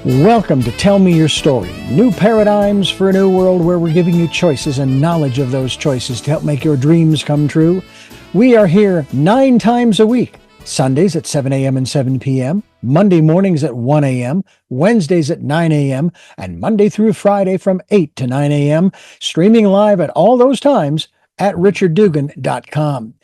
Welcome to Tell Me Your Story, new paradigms for a new world where we're giving you choices and knowledge of those choices to help make your dreams come true. We are here 9 times a week, Sundays at 7 a.m. and 7 p.m., Monday mornings at 1 a.m., Wednesdays at 9 a.m., and Monday through Friday from 8 to 9 a.m., streaming live at all those times at richarddugan.com.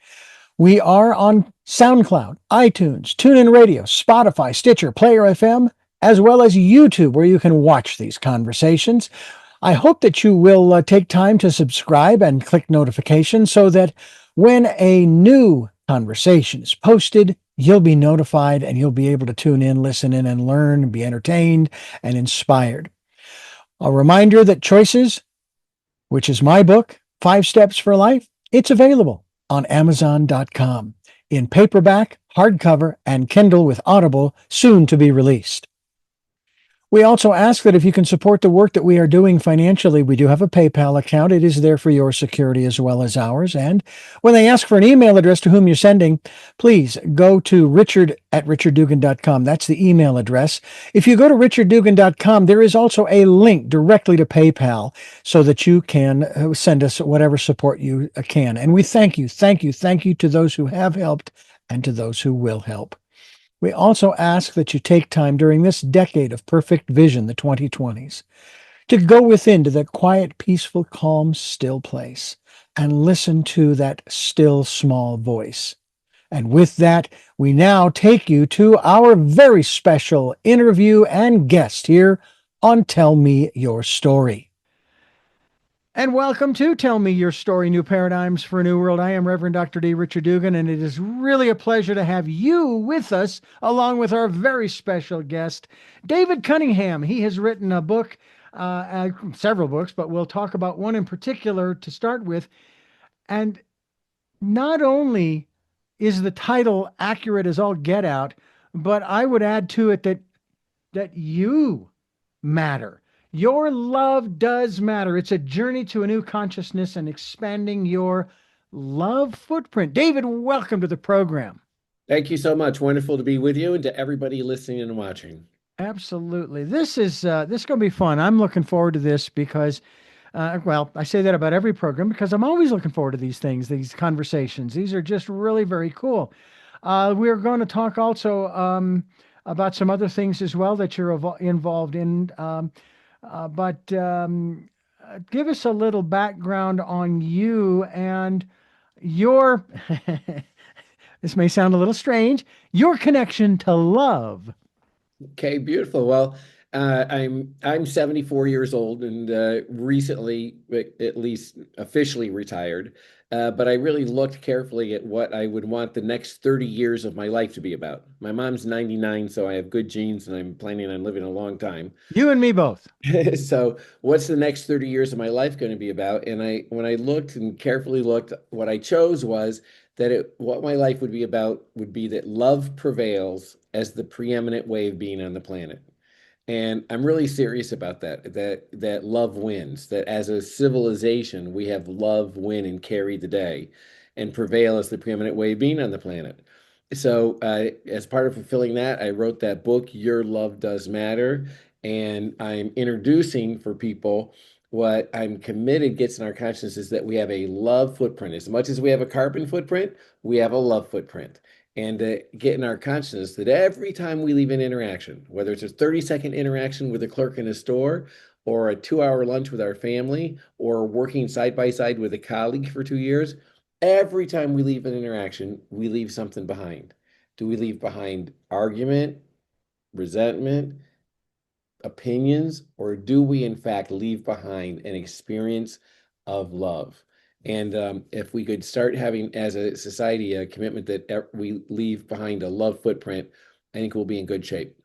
We are on SoundCloud, iTunes, TuneIn Radio, Spotify, Stitcher, Player FM, as well as YouTube, where you can watch these conversations. I hope that you will take time to subscribe and click notifications so that when a new conversation is posted, you'll be notified and you'll be able to tune in, listen in, and learn, be entertained and inspired. A reminder that Choices, which is my book, 5 Steps for Life, it's available on Amazon.com in paperback, hardcover, and Kindle with Audible, soon to be released. We also ask that if you can support the work that we are doing financially, we do have a PayPal account. It is there for your security as well as ours. And when they ask for an email address to whom you're sending, please go to richard@richarddugan.com. That's the email address. If you go to richarddugan.com, there is also a link directly to PayPal so that you can send us whatever support you can. And we thank you to those who have helped and to those who will help. We also ask that you take time during this decade of perfect vision, the 2020s, to go within to that quiet, peaceful, calm, still place and listen to that still, small voice. And with that, we now take you to our very special interview and guest here on Tell Me Your Story. And welcome to Tell Me Your Story, New Paradigms for a New World. I am Reverend Dr. D. Richard Dugan, and it is really a pleasure to have you with us, along with our very special guest, David Cunningham. He has written a book, several books, but we'll talk about one in particular to start with. And not only is the title accurate as all get out, but I would add to it that you matter. Your love does matter. It's a journey to a new consciousness and expanding your love footprint. David, welcome to the program. Thank you so much. Wonderful to be with you and to everybody listening and watching. Absolutely. This is going to be fun. I'm looking forward to this because, I say that about every program because I'm always looking forward to these things, these conversations. These are just really very cool. We're going to talk also about some other things as well that you're involved in. But give us a little background on you and your, this may sound a little strange, your connection to love. Okay, beautiful. Well, I'm 74 years old and recently, at least officially retired. But I really looked carefully at what I would want the next 30 years of my life to be about. My mom's 99, so I have good genes and I'm planning on living a long time. You and me both. So what's the next 30 years of my life going to be about? And when I looked and carefully looked, what I chose was that what my life would be about would be that love prevails as the preeminent way of being on the planet. And I'm really serious about that love wins, that as a civilization, we have love win and carry the day and prevail as the preeminent way of being on the planet. So as part of fulfilling that, I wrote that book, Your Love Does Matter. And I'm introducing for people what I'm committed gets in our consciousness is that we have a love footprint. As much as we have a carbon footprint, we have a love footprint. And to get in our consciousness that every time we leave an interaction, whether it's a 30-second interaction with a clerk in a store or a 2-hour lunch with our family or working side by side with a colleague for 2 years, every time we leave an interaction, we leave something behind. Do we leave behind argument, resentment, opinions, or do we in fact leave behind an experience of love? And if we could start having as a society a commitment that we leave behind a love footprint, I think we'll be in good shape.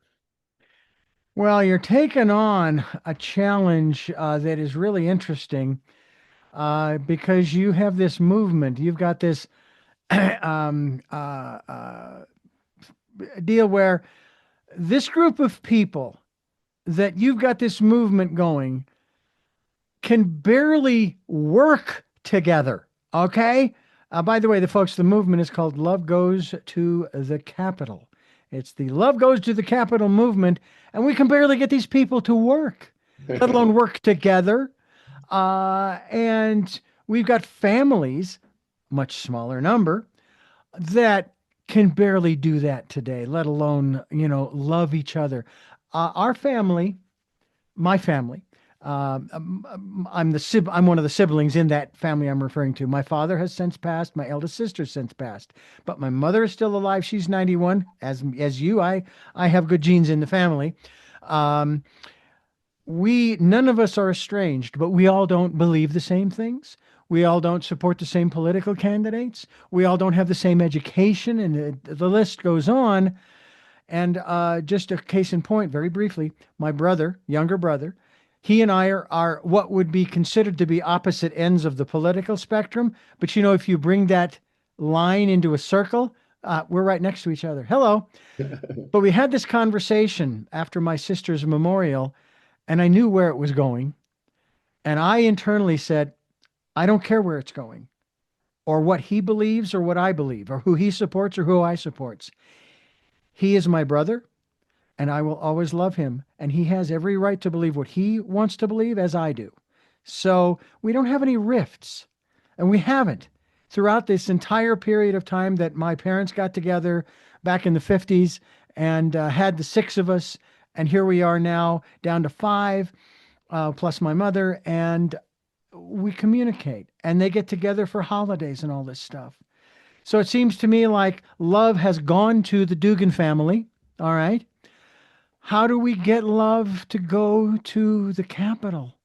Well, you're taking on a challenge that is really interesting because you have this movement. You've got this deal where this group of people that you've got this movement going can barely work together. Okay. By the way, the movement is called Love Goes to the Capital. It's the love goes to the Capitol movement, and we can barely get these people to work, let alone work together. And we've got families, much smaller number, that can barely do that today, let alone, love each other. Our family, my family, I'm one of the siblings in that family I'm referring to. My father has since passed. My eldest sister's since passed, but my mother is still alive. She's 91. As you, I have good genes in the family. Um, we none of us are estranged, but we all don't believe the same things. We all don't support the same political candidates. We all don't have the same education, and the list goes on. And just a case in point, very briefly, my brother, younger brother, he and I are what would be considered to be opposite ends of the political spectrum. But if you bring that line into a circle, we're right next to each other. Hello. But we had this conversation after my sister's memorial, and I knew where it was going. And I internally said, I don't care where it's going, or what he believes, or what I believe, or who he supports, or who I supports. He is my brother, and I will always love him. And he has every right to believe what he wants to believe, as I do. So we don't have any rifts, and we haven't throughout this entire period of time that my parents got together back in the 50s and had the six of us. And here we are now down to five, plus my mother, and we communicate and they get together for holidays and all this stuff. So it seems to me like love has gone to the Dugan family. All right. How do we get love to go to the Capitol?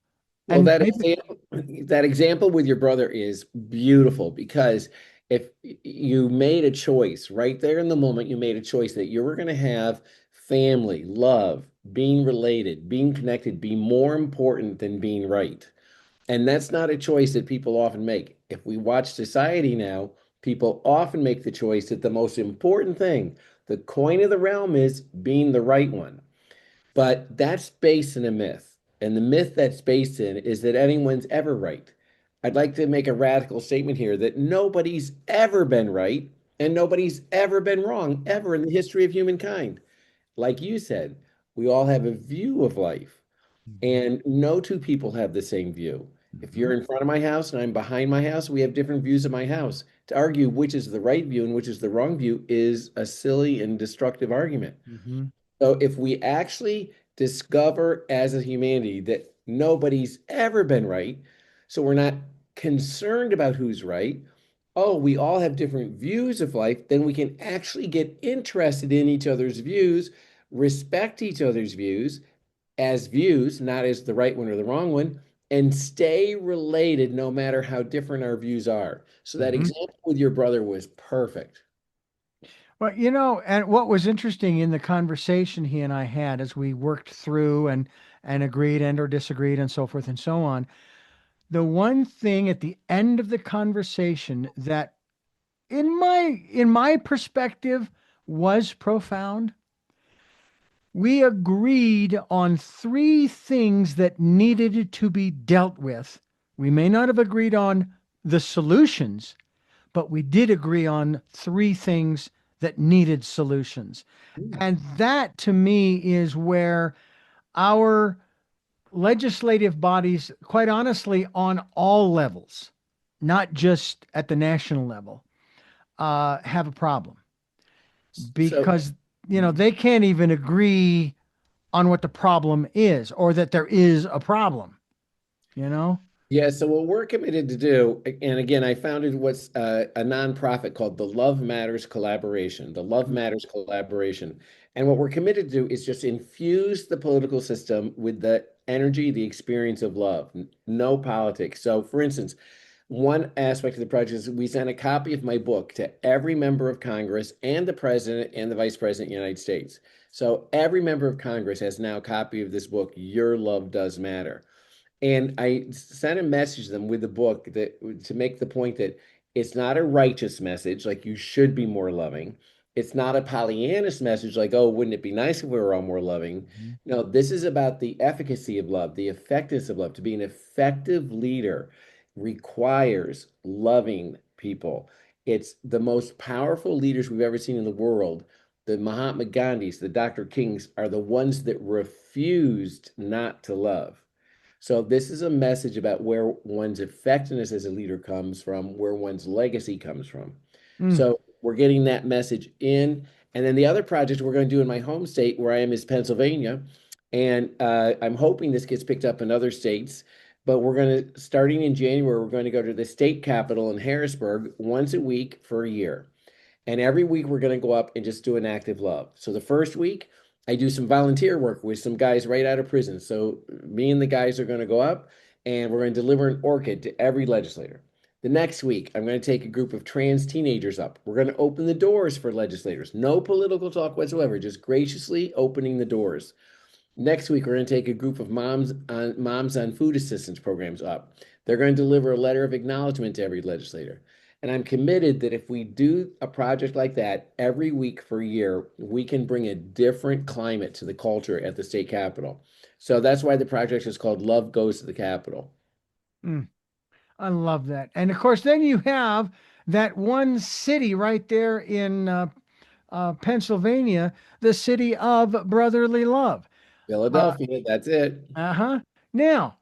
Well, And maybe, that example with your brother is beautiful because if you made a choice right there in the moment, you made a choice that you were going to have family, love, being related, being connected, be more important than being right. And that's not a choice that people often make. If we watch society now, people often make the choice that the most important thing, the coin of the realm, is being the right one. But that's based in a myth. And the myth that's based in is that anyone's ever right. I'd like to make a radical statement here that nobody's ever been right and nobody's ever been wrong, ever in the history of humankind. Like you said, we all have a view of life, Mhm, and no two people have the same view. If mhm, you're in front of my house and I'm behind my house, we have different views of my house. To argue which is the right view and which is the wrong view is a silly and destructive argument. mhm, So if we actually discover as a humanity that nobody's ever been right, so we're not concerned about who's right, oh, we all have different views of life, then we can actually get interested in each other's views, respect each other's views, not as the right one or the wrong one, and stay related no matter how different our views are. So that mhm. example with your brother was perfect. Well, and what was interesting in the conversation he and I had as we worked through and agreed and or disagreed and so forth and so on, the one thing at the end of the conversation that in my perspective was profound. We agreed on three things that needed to be dealt with. We may not have agreed on the solutions, but we did agree on three things that needed solutions. And that to me is where our legislative bodies, quite honestly, on all levels, not just at the national level, have a problem So because they can't even agree on what the problem is or that there is a problem. You know. Yeah, so what we're committed to do, and again, I founded what's a nonprofit called the Love Matters Collaboration, the Love Matters Collaboration. And what we're committed to do is just infuse the political system with the energy, the experience of love, no politics. So, for instance, one aspect of the project is we sent a copy of my book to every member of Congress and the president and the vice president of the United States. So every member of Congress has now a copy of this book, Your Love Does Matter. And I sent a message to them with the book that to make the point that it's not a righteous message, like you should be more loving. It's not a Pollyannish message, like, oh, wouldn't it be nice if we were all more loving? Mhm. No, this is about the efficacy of love, the effectiveness of love. To be an effective leader requires loving people. It's the most powerful leaders we've ever seen in the world the Mahatma Gandhis, the Dr. Kings are the ones that refused not to love. So this is a message about where one's effectiveness as a leader comes from, where one's legacy comes from. Mm. So we're getting that message in. And then the other project we're going to do in my home state where I am is Pennsylvania. And I'm hoping this gets picked up in other states. But we're going to, starting in January, we're going to go to the state capitol in Harrisburg once a week for a year. And every week we're going to go up and just do an act of love. So the first week, I do some volunteer work with some guys right out of prison. So me and the guys are going to go up and we're going to deliver an orchid to every legislator. The next week, I'm going to take a group of trans teenagers up. We're going to open the doors for legislators. No political talk whatsoever, just graciously opening the doors. Next week, we're going to take a group of moms on food assistance programs up. They're going to deliver a letter of acknowledgement to every legislator. And I'm committed that if we do a project like that every week for a year, we can bring a different climate to the culture at the state capitol. So that's why the project is called Love Goes to the Capitol. Mm. I love that. And of course, then you have that one city right there in Pennsylvania, the city of brotherly love. Uh, Philadelphia, that's it. uh-huh. Now,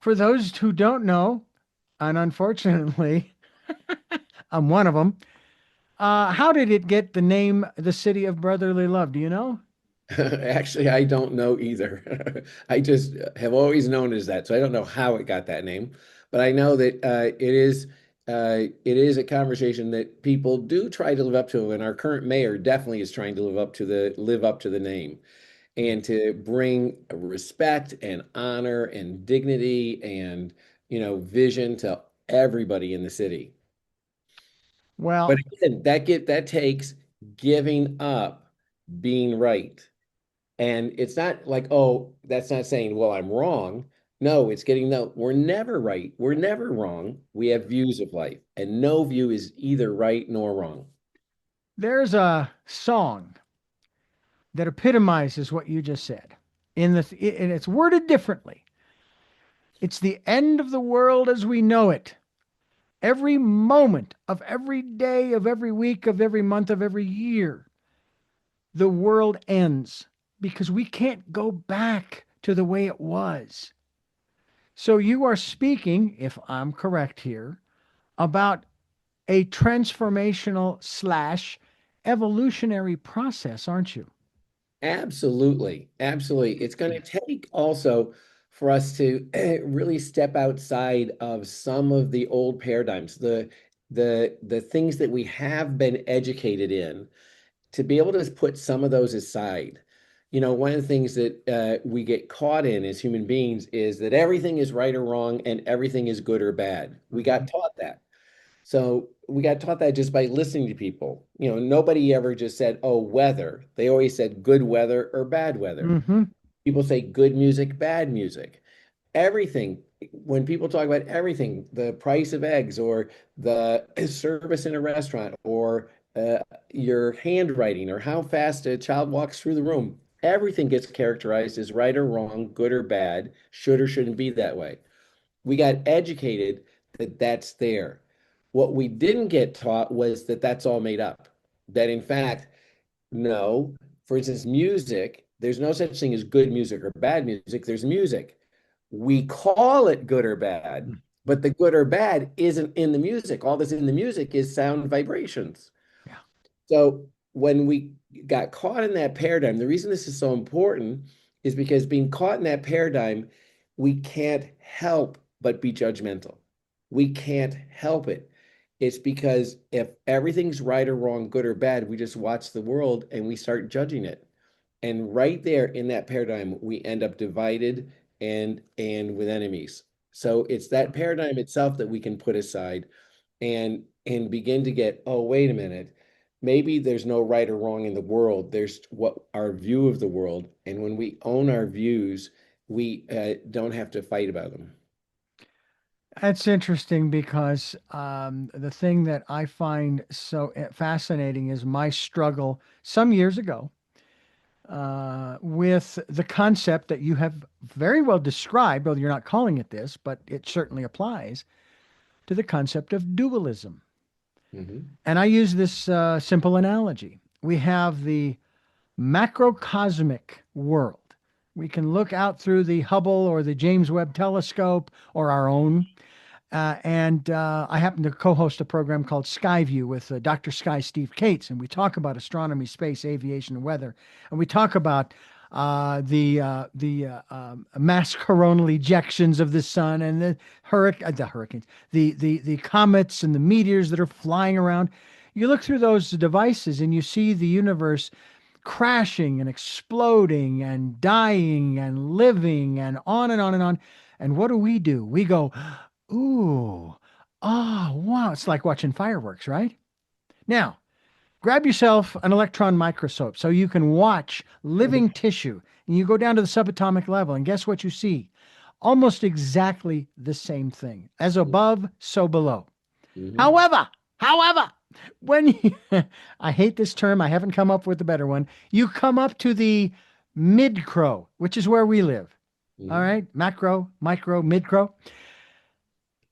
for those who don't know, and unfortunately, I'm one of them, how did it get the name the city of brotherly love? Do you know? Actually, I don't know either. I just have always known as that, so I don't know how it got that name, but I know that it is a conversation that people do try to live up to, and our current mayor definitely is trying to live up to the name and to bring respect and honor and dignity and vision to everybody in the city. But Well, again, that takes giving up being right. And it's not like, oh, that's not saying, well, I'm wrong. No, it's getting no, we're never right. We're never wrong. We have views of life, and no view is either right nor wrong. there's a song that epitomizes what you just said. And it's worded differently. It's the end of the world as we know it. Every moment of every day of every week of every month of every year, the world ends because we can't go back to the way it was. So you are speaking, if I'm correct here, about a transformational slash evolutionary process, aren't you? Absolutely. Absolutely. It's going to take also for us to really step outside of some of the old paradigms, the things that we have been educated in, to be able to put some of those aside. One of the things that we get caught in as human beings is that everything is right or wrong and everything is good or bad. We got Mhm. taught that. So we got taught that just by listening to people. Nobody ever just said, oh, weather. They always said good weather or bad weather. Mm-hmm. People say good music, bad music. Everything, when people talk about everything, the price of eggs or the service in a restaurant or uh, your handwriting or how fast a child walks through the room, everything gets characterized as right or wrong, good or bad, should or shouldn't be that way. We got educated that that's there. What we didn't get taught was that that's all made up. That in fact, no, for instance, music, there's no such thing as good music or bad music. There's music. We call it good or bad, but the good or bad isn't in the music. All that's in the music is sound vibrations. Yeah. So when we got caught in that paradigm, the reason this is so important is because being caught in that paradigm, we can't help but be judgmental. We can't help it. It's because if everything's right or wrong, good or bad, we just watch the world and we start judging it. And right there in that paradigm, we end up divided and with enemies. So it's that paradigm itself that we can put aside and begin to get, oh, wait a minute. Maybe there's no right or wrong in the world. There's what our view of the world. And when we own our views, we don't have to fight about them. That's interesting because the thing that I find so fascinating is my struggle some years ago with the concept that you have very well described, although you're not calling it this, but it certainly applies to the concept of dualism. Hmm. And I use this simple analogy. We have the macrocosmic world. We can look out through the Hubble or the James Webb telescope or our own. And I happen to co host a program called Skyview with Dr. Sky Steve Cates. And we talk about astronomy, space, aviation, and weather. And we talk about the mass coronal ejections of the sun and the hurricanes, the comets and the meteors that are flying around. You look through those devices and you see the universe crashing and exploding and dying and living and on and on and on. And what do? We go, ooh, oh, wow. It's like watching fireworks, right? Now, grab yourself an electron microscope so you can watch living tissue. And you go down to the subatomic level, and guess what you see? Almost exactly the same thing. As above, so below. Mhm. However, when you, I hate this term, I haven't come up with a better one. You come up to the mid crow, which is where we live. All Mhm. right, macro, micro, mid crow.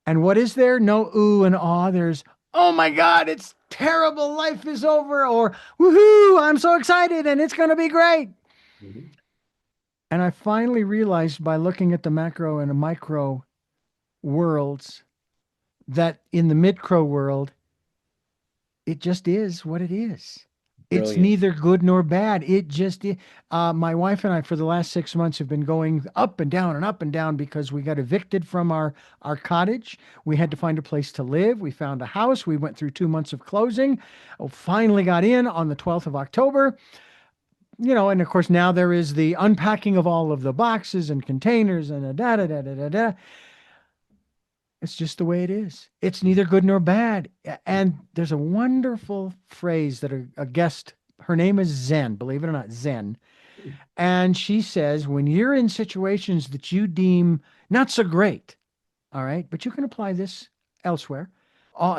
And what is there? No ooh and ah. There's, oh my God, it's terrible. Life is over. Or woohoo, I'm so excited and it's going to be great. Mhm. And I finally realized by looking at the macro and the micro worlds that in the micro world, it just is what it is. It's Brilliant. neither good nor bad. It just is. My wife and I, for the last 6 months, have been going up and down and up and down because we got evicted from our cottage. We had to find a place to live. We found a house. We went through 2 months of closing. Oh, finally got in on the 12th of October. And of course, now there is the unpacking of all of the boxes and containers and da da da da da da. It's just the way it is. It's neither good nor bad. And there's a wonderful phrase that a guest, her name is Zen, believe it or not, Zen. And she says, when you're in situations that you deem not so great, all right, but you can apply this elsewhere,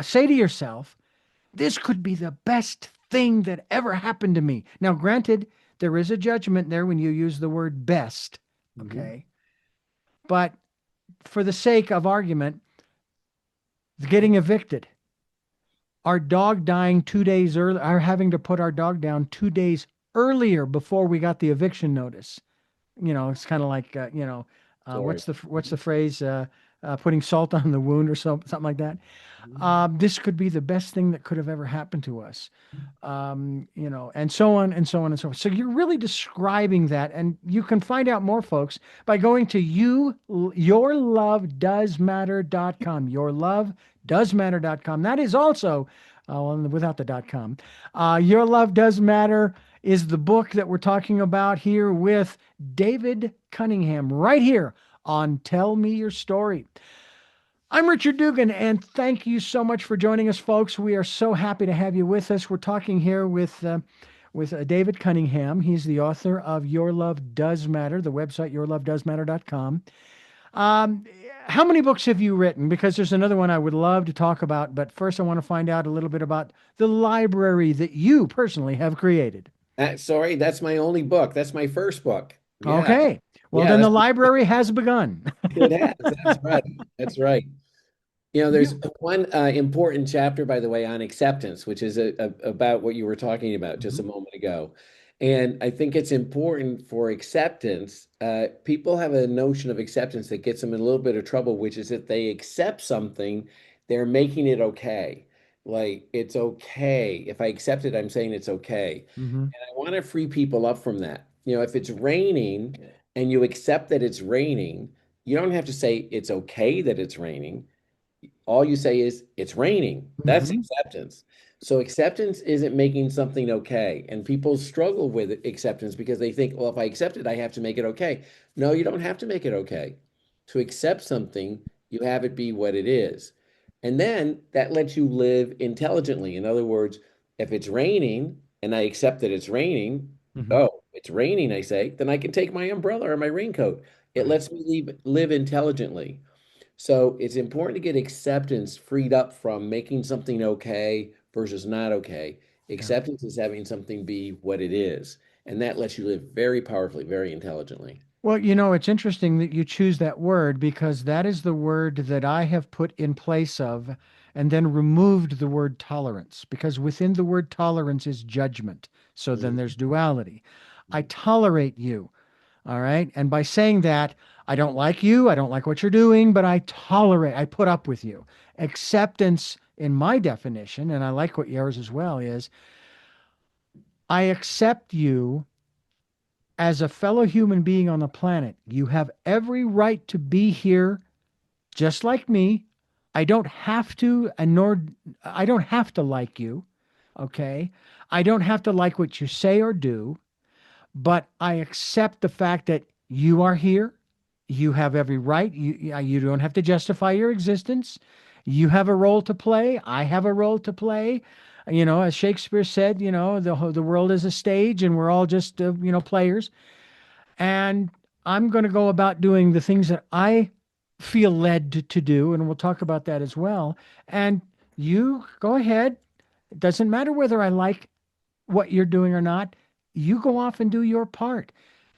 say to yourself, this could be the best thing that ever happened to me. Now, granted, there is a judgment there when you use the word best, Mhm. okay? But for the sake of argument, getting evicted, our dog dying 2 days early, our having to put our dog down 2 days earlier before we got the eviction notice. It's kind of like, Sorry. what's the phrase? Putting salt on the wound or something like that. Mhm. This could be the best thing that could have ever happened to us. And so on and so on and so on. So you're really describing that, and you can find out more, folks, by going to yourlovedoesmatter.com. Yourlovedoesmatter.com. That is also, well, without the .com. Your Love Does Matter is the book that we're talking about here with David Cunningham, right here on Tell Me Your Story. I'm Richard Dugan, and thank you so much for joining us, folks. We are so happy to have you with us. We're talking here with David Cunningham. He's the author of Your Love Does Matter, the website yourlovedoesmatter.com. Um, how many books have you written? Because there's another one I would love to talk about, but first I want to find out a little bit about the library that you personally have created. Sorry, that's my only book. That's my first book. Yeah. Okay. Well, Yeah, then that's the library has begun. it has. That's right. That's right. There's You. one important chapter, by the way, on acceptance, which is about what you were talking about just a Mhm. moment ago. And I think it's important for acceptance. People have a notion of acceptance that gets them in a little bit of trouble, which is if they accept something, they're making it okay. Like, it's okay. If I accept it, I'm saying it's okay. Mhm. And I want to free people up from that. If it's raining and you accept that it's raining, you don't have to say it's okay that it's raining. All you say is it's raining. That's Mhm. acceptance. So acceptance isn't making something okay. And people struggle with acceptance because they think, well, if I accept it, I have to make it okay. No, you don't have to make it okay. To accept something, you have it be what it is. And then that lets you live intelligently. In other words, if it's raining and I accept that it's raining, Mhm. oh, it's raining, I say, then I can take my umbrella or my raincoat. It Right. lets me live intelligently. So it's important to get acceptance freed up from making something okay versus not okay. Yeah. Acceptance is having something be what it is. And that lets you live very powerfully, very intelligently. Well, you know, it's interesting that you choose that word because that is the word that I have put in place of and then removed the word tolerance because within the word tolerance is judgment. So then Mhm, there's duality. I mhm, tolerate you. All right. And by saying that, I don't like you. I don't like what you're doing, but I tolerate, I put up with you. Acceptance, in my definition, and I like what yours as well, is I accept you as a fellow human being on the planet. You have every right to be here just like me. I don't have to, and nor I don't have to like you. Okay. I don't have to like what you say or do, but I accept the fact that you are here. You have every right. You don't have to justify your existence. You have a role to play. I have a role to play. You know, as Shakespeare said, you know, the world is a stage and we're all just, players. And I'm going to go about doing the things that I feel led to do. And we'll talk about that as well. And you go ahead. It doesn't matter whether I like what you're doing or not. You go off and do your part.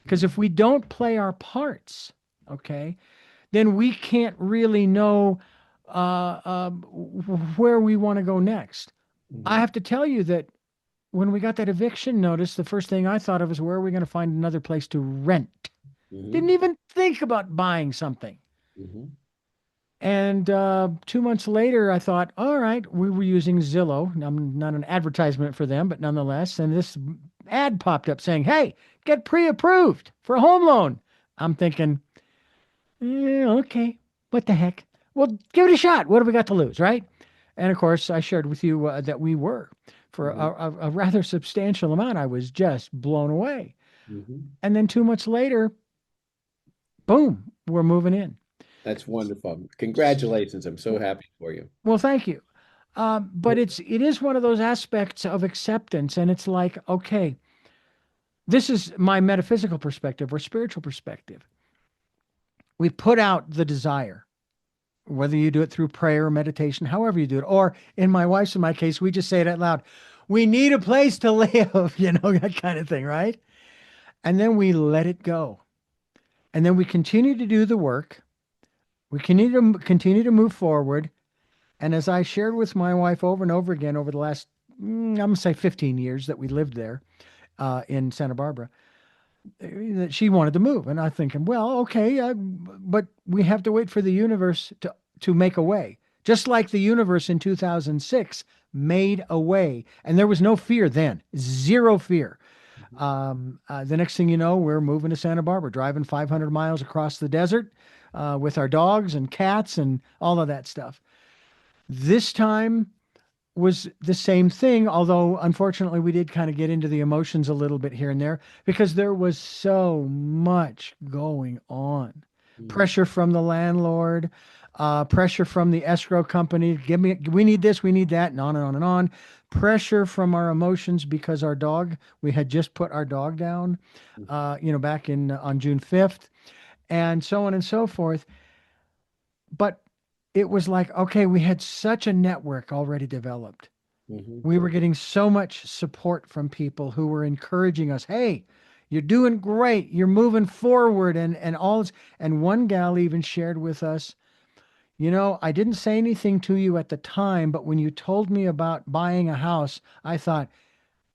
Because mhm, if we don't play our parts, okay, then we can't really know where we want to go next. I mhm, have to tell you that when we got that eviction notice, the first thing I thought of is where are we going to find another place to rent? Didn't mhm, even think about buying something. mhm, And 2 months later, I thought, all right, we were using Zillow. I'm not an advertisement for them, but nonetheless. And this ad popped up saying, hey, get pre approved for a home loan. I'm thinking, yeah, okay, what the heck? Well, give it a shot. What have we got to lose, right? And of course, I shared with you that we were for mhm, a rather substantial amount. I was just blown away. mhm. And then 2 months later, boom, we're moving in. That's wonderful. Congratulations. I'm so happy for you. Well, thank you. But it is one of those aspects of acceptance, and it's like, okay, this is my metaphysical perspective or spiritual perspective. We put out the desire, whether you do it through prayer or meditation, however you do it, or in my wife's in my case, we just say it out loud. We need a place to live, that kind of thing, right? And then we let it go, and then we continue to do the work. We continue to move forward. And as I shared with my wife over and over again over the last, I'm going to say 15 years that we lived there in Santa Barbara, that she wanted to move. And I'm thinking, well, okay, but we have to wait for the universe to make a way. Just like the universe in 2006 made a way. And there was no fear then, zero fear. The next thing you know, we're moving to Santa Barbara, driving 500 miles across the desert with our dogs and cats and all of that stuff. This time was the same thing, although unfortunately we did kind of get into the emotions a little bit here and there because there was so much going on. Mhm, Pressure from the landlord, pressure from the escrow company. Give me, we need this, we need that, and on and on and on. Pressure from our emotions because our dog, we had just put our dog down, back in on June 5th, and so on and so forth. But it was like, okay, we had such a network already developed. mhm, We were getting so much support from people who were encouraging us. Hey, you're doing great. You're moving forward and all this. And one gal even shared with us, I didn't say anything to you at the time, but when you told me about buying a house, I thought,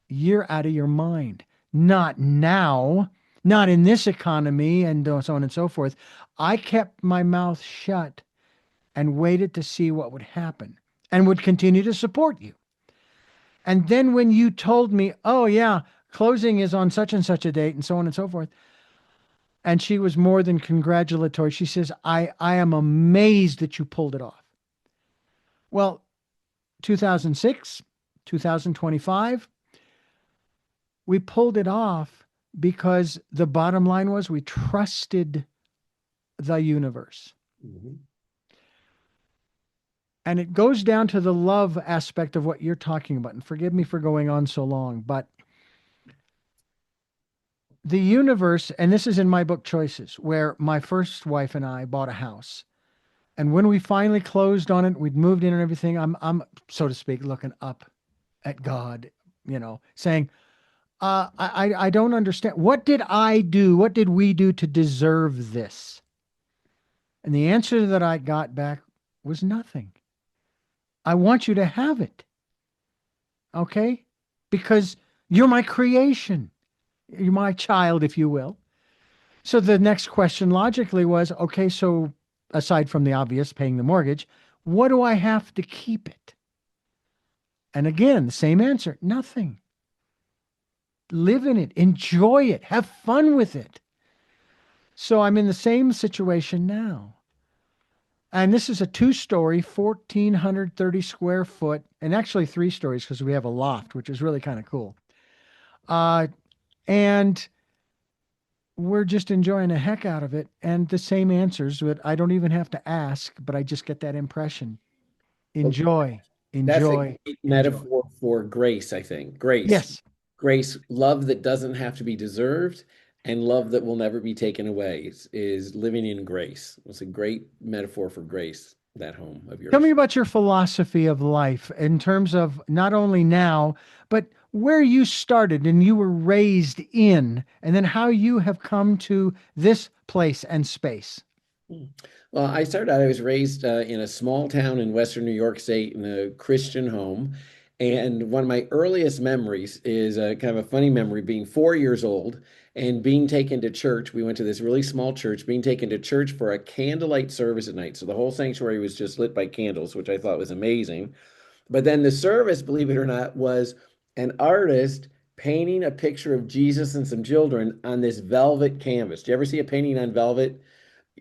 you're out of your mind. Not now, not in this economy, and so on and so forth. I kept my mouth shut and waited to see what would happen and would continue to support you. And then when you told me, oh, yeah, closing is on such and such a date and so on and so forth, and she was more than congratulatory. She says, I am amazed that you pulled it off. Well, 2006, 2025, we pulled it off because the bottom line was we trusted the universe. mhm, And it goes down to the love aspect of what you're talking about. And forgive me for going on so long, but the universe, and this is in my book Choices, where my first wife and I bought a house. And when we finally closed on it, we'd moved in and everything. I'm so to speak, looking up at God, saying, I don't understand. What did I do? What did we do to deserve this? And the answer that I got back was nothing. I want you to have it. Okay? Because you're my creation. You're my child, if you will. So the next question logically was, okay, so aside from the obvious, paying the mortgage, what do I have to keep it? And again, the same answer, nothing. Live in it, enjoy it, have fun with it. So I'm in the same situation now. And this is a two-story, 1,430 square foot, and actually three stories because we have a loft, which is really kind of cool. Uh, and we're just enjoying the heck out of it. And the same answers that I don't even have to ask, but I just get that impression. Well, Enjoy, that's a enjoy, great enjoy. metaphor for grace, I think. Grace. Yes. Grace, love that doesn't have to be deserved and love that will never be taken away is living in grace. It's a great metaphor for grace, that home of Tell me yours. about your philosophy of life in terms of not only now, but where you started and you were raised in, and then how you have come to this place and space. Hmm. Well, I started out, I was raised in a small town in Western New York State in a Christian home. And one of my earliest memories is kind of a funny memory being 4 years old and being taken to church. We went to this really small church, being taken to church for a candlelight service at night. So the whole sanctuary was just lit by candles, which I thought was amazing. But then the service, believe it or not, was an artist painting a picture of Jesus and some children on this velvet canvas. Do you ever see a painting on velvet?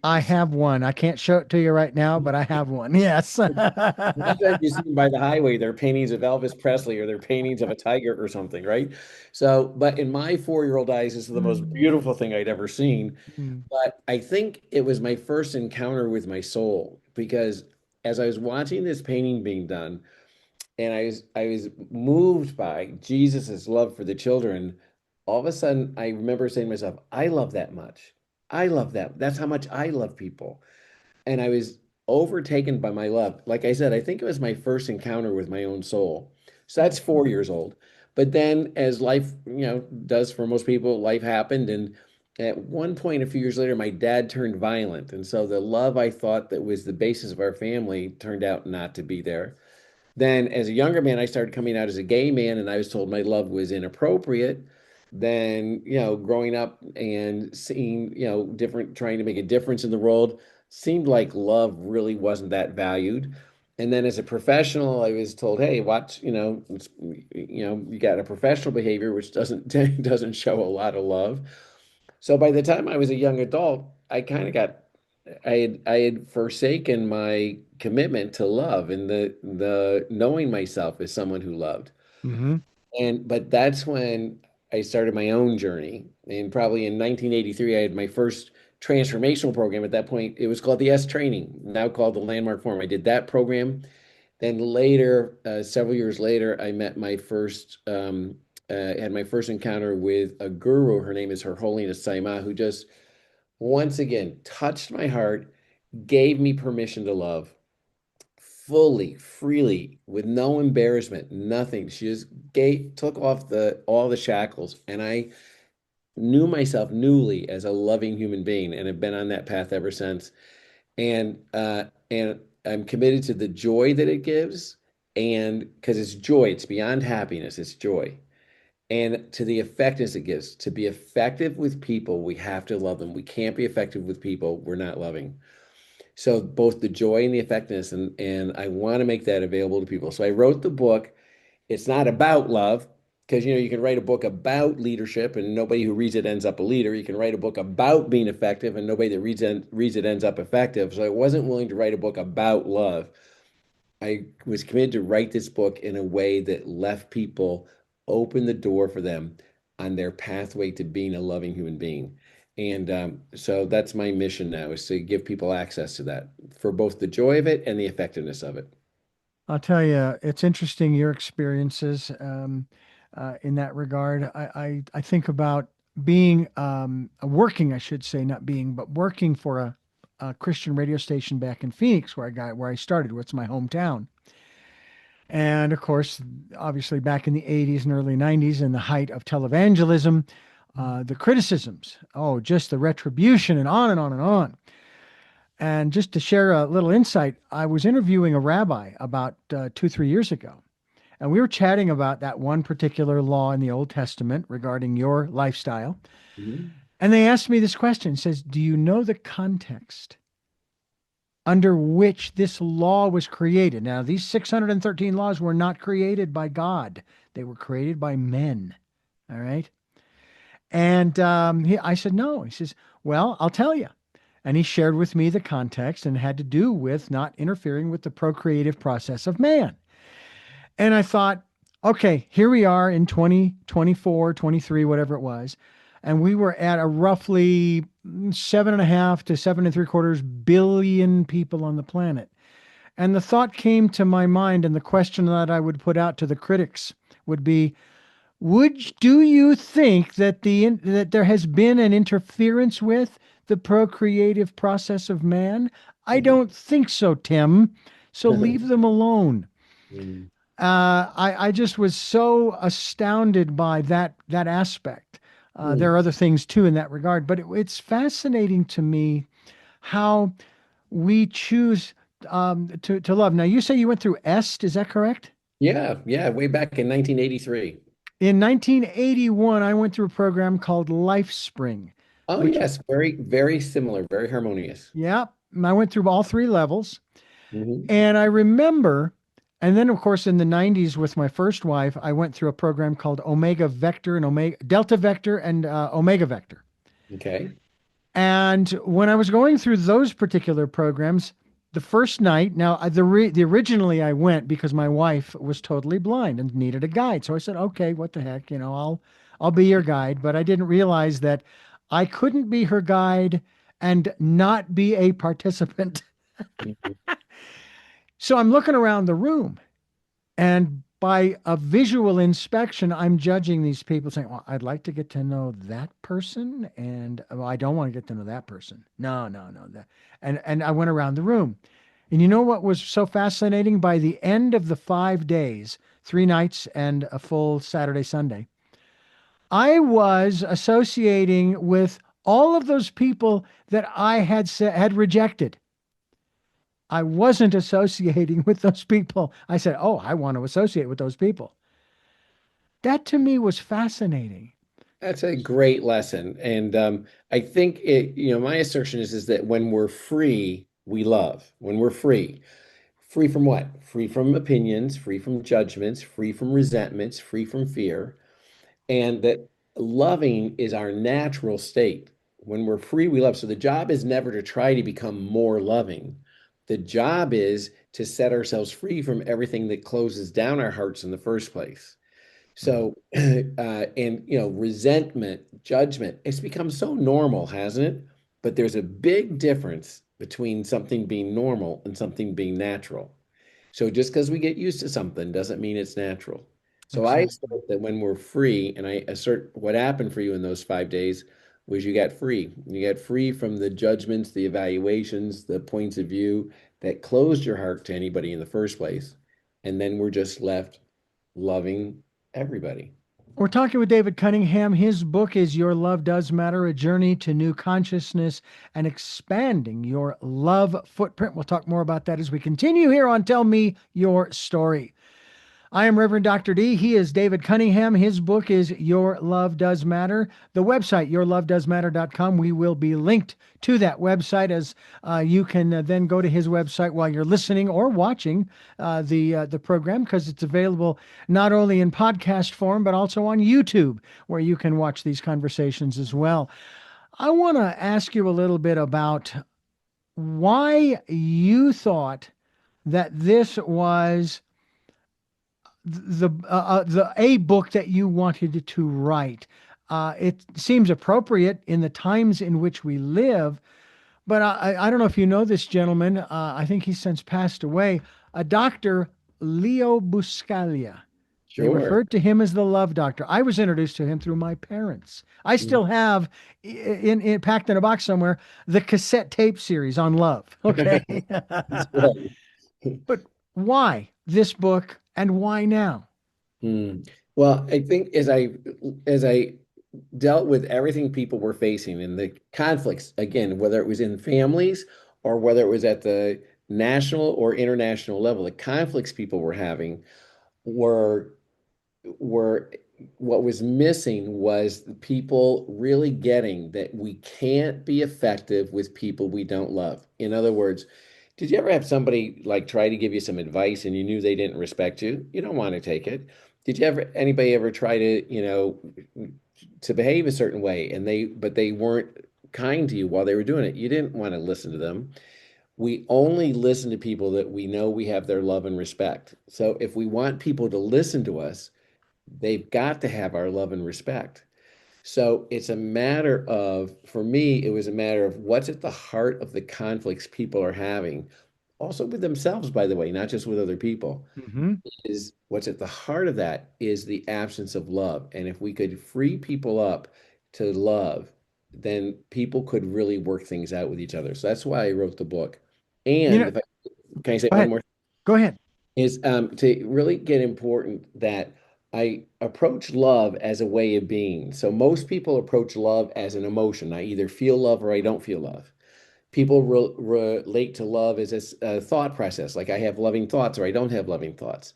I have one. I can't show it to you right now, but I have one. Yes. Sometimes you see them by the highway, they're paintings of Elvis Presley or they're paintings of a tiger or something, right? So, but in my 4 year old eyes, this is the most beautiful thing I'd ever seen. Mm. But I think it was my first encounter with my soul because as I was watching this painting being done, and I was moved by Jesus's love for the children, all of a sudden I remember saying to myself, I love that much. I love that. That's how much I love people and I was overtaken by my love. Like I said, I think it was my first encounter with my own soul. So that's 4 years old. But then, as life, does for most people, life happened, and at one point, a few years later, my dad turned violent, and so the love I thought that was the basis of our family turned out not to be there. Then, as a younger man, I started coming out as a gay man, and I was told my love was inappropriate. Then, growing up and seeing, different, trying to make a difference in the world seemed like love really wasn't that valued. And then, as a professional, I was told, "Hey, watch, you got a professional behavior which doesn't doesn't show a lot of love." So by the time I was a young adult, I kind of got I had forsaken my commitment to love and the knowing myself as someone who loved. Hmm. And but that's when I started my own journey. And probably in 1983, I had my first transformational program. At that point, it was called the S Training, now called the Landmark Forum. I did that program. Then later, several years later, I met my first had my first encounter with a guru. Her name is Her Holiness Saima, who just once again touched my heart, gave me permission to love fully, freely, with no embarrassment, nothing. She just took off the all the shackles, and I knew myself newly as a loving human being, and have been on that path ever since. And I'm committed to the joy that it gives, and because it's joy, it's beyond happiness, it's joy. And to the effectiveness it gives. To be effective with people, we have to love them. We can't be effective with people we're not loving. So both the joy and the effectiveness, and I want to make that available to people. So I wrote the book. It's not about love, because you can write a book about leadership and nobody who reads it ends up a leader. You can write a book about being effective and nobody that reads it ends up effective. So I wasn't willing to write a book about love. I was committed to write this book in a way that left people open the door for them on their pathway to being a loving human being. And so that's my mission now, is to give people access to that for both the joy of it and the effectiveness of it. I'll tell you, it's interesting your experiences in that regard. I think about being working, I should say, not being, but working for a Christian radio station back in Phoenix, where I started, where it's my hometown. And of course, obviously, back in the 80s and early 90s, in the height of televangelism, the criticisms, oh, just the retribution, and on and on and on. And just to share a little insight, I was interviewing a rabbi about 2, 3 years ago, and we were chatting about that one particular law in the Old Testament regarding your lifestyle. Mhm. And they asked me this question, says, do you know the context under which this law was created? Now, these 613 laws were not created by God. They were created by men. All right. And I said, no. He says, well, I'll tell you. And he shared with me the context and had to do with not interfering with the procreative process of man. And I thought, okay, here we are in 2024, 23, whatever it was. And we were at a roughly 7.5 to 7.75 billion people on the planet. And the thought came to my mind, and the question that I would put out to the critics would be, do you think that that there has been an interference with the procreative process of man? I don't think so, Tim. So leave them alone. Mm. I just was so astounded by that aspect. There Mm. are other things too in that regard, but it's fascinating to me how we choose to love. Now, you say you went through EST, is that correct? Yeah, yeah, way back in 1983. In 1981, I went through a program called LifeSpring, Oh, which, yes, very, very similar, very harmonious. yeah, I went through all three levels. Hmm. And I remember, and then of course in the 90s with my first wife, I went through a program called Omega Vector and Omega Delta Vector and Omega Vector. Okay. And when I was going through those particular programs, the first night, now the originally I went because my wife was totally blind and needed a guide. So I said, okay, what the heck, I'll be your guide. But I didn't realize that I couldn't be her guide and not be a participant. Mhm. So I'm looking around the room, and by a visual inspection, I'm judging these people saying, well, I'd like to get to know that person. And well, I don't want to get to know that person. No, no, no. And I went around the room. And you know what was so fascinating? By the end of the 5 days, 3 nights and a full Saturday, Sunday, I was associating with all of those people that I had rejected. I wasn't associating with those people. I said, oh, I want to associate with those people. That to me was fascinating. That's a great lesson. And I think my assertion is that when we're free, we love. When we're free, free from what? Free from opinions, free from judgments, free from resentments, free from fear. And that loving is our natural state. When we're free, we love. So the job is never to try to become more loving. The job is to set ourselves free from everything that closes down our hearts in the first place. Mm. So, and resentment, judgment, it's become so normal, hasn't it? But there's a big difference between something being normal and something being natural. So just because we get used to something doesn't mean it's natural. So I Exactly. assert that when we're free, and I assert what happened for you in those 5 days was you got free. You got free from the judgments, the evaluations, the points of view that closed your heart to anybody in the first place. And then we're just left loving everybody. We're talking with David Cunningham. His book is Your Love Does Matter, A Journey to New Consciousness and Expanding Your Love Footprint. We'll talk more about that as we continue here on Tell Me Your Story. I am Reverend Dr. D. He is David Cunningham. His book is Your Love Does Matter. The website, yourlovedoesmatter.com. We will be linked to that website as you can then go to his website while you're listening or watching the program, because it's available not only in podcast form, but also on YouTube, where you can watch these conversations as well. I want to ask you a little bit about why you thought that this was the a book that you wanted to write. It seems appropriate in the times in which we live, but I don't know if you know this gentleman. I think he's since passed away. A Dr. Leo Buscaglia. They Sure. referred to him as the Love Doctor. I was introduced to him through my parents. I Mhm. still have in packed in a box somewhere the cassette tape series on love. Okay. That's right. But Why this book and why now? Hmm. Well, I think as I dealt with everything people were facing and the conflicts, again, whether it was in families or whether it was at the national or international level, the conflicts people were having were were what was missing was the people really getting that we can't be effective with people we don't love. In other words, did you ever have somebody like try to give you some advice and you knew they didn't respect you? You don't want to take it. Did you ever anybody ever try to, to behave a certain way and they weren't kind to you while they were doing it? You didn't want to listen to them. We only listen to people that we know we have their love and respect. So if we want people to listen to us, they've got to have our love and respect. So it's a matter of, for me, it was a matter of what's at the heart of the conflicts people are having, also with themselves, by the way, not just with other people, Hmm. is what's at the heart of that is the absence of love. And if we could free people up to love, then people could really work things out with each other. So that's why I wrote the book. You And know, if I, can I say go one ahead. more? Go ahead. Is to really get important that I approach love as a way of being. So most people approach love as an emotion. I either feel love or I don't feel love. People relate to love as a thought process, like I have loving thoughts or I don't have loving thoughts.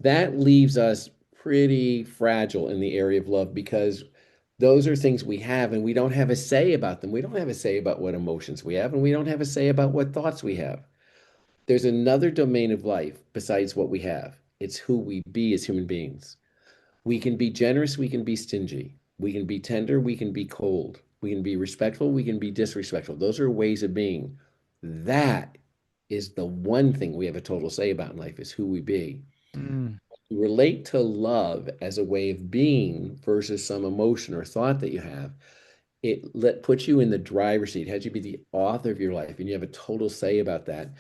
That leaves us pretty fragile in the area of love because those are things we have and we don't have a say about them. We don't have a say about what emotions we have and we don't have a say about what thoughts we have. There's another domain of life besides what we have. It's who we be as human beings. We can be generous, we can be stingy. We can be tender, we can be cold. We can be respectful, we can be disrespectful. Those are ways of being. That is the one thing we have a total say about in life is who we be. Mm. You relate to love as a way of being versus some emotion or thought that you have. Puts you in the driver's seat, has you be the author of your life, and you have a total say about that.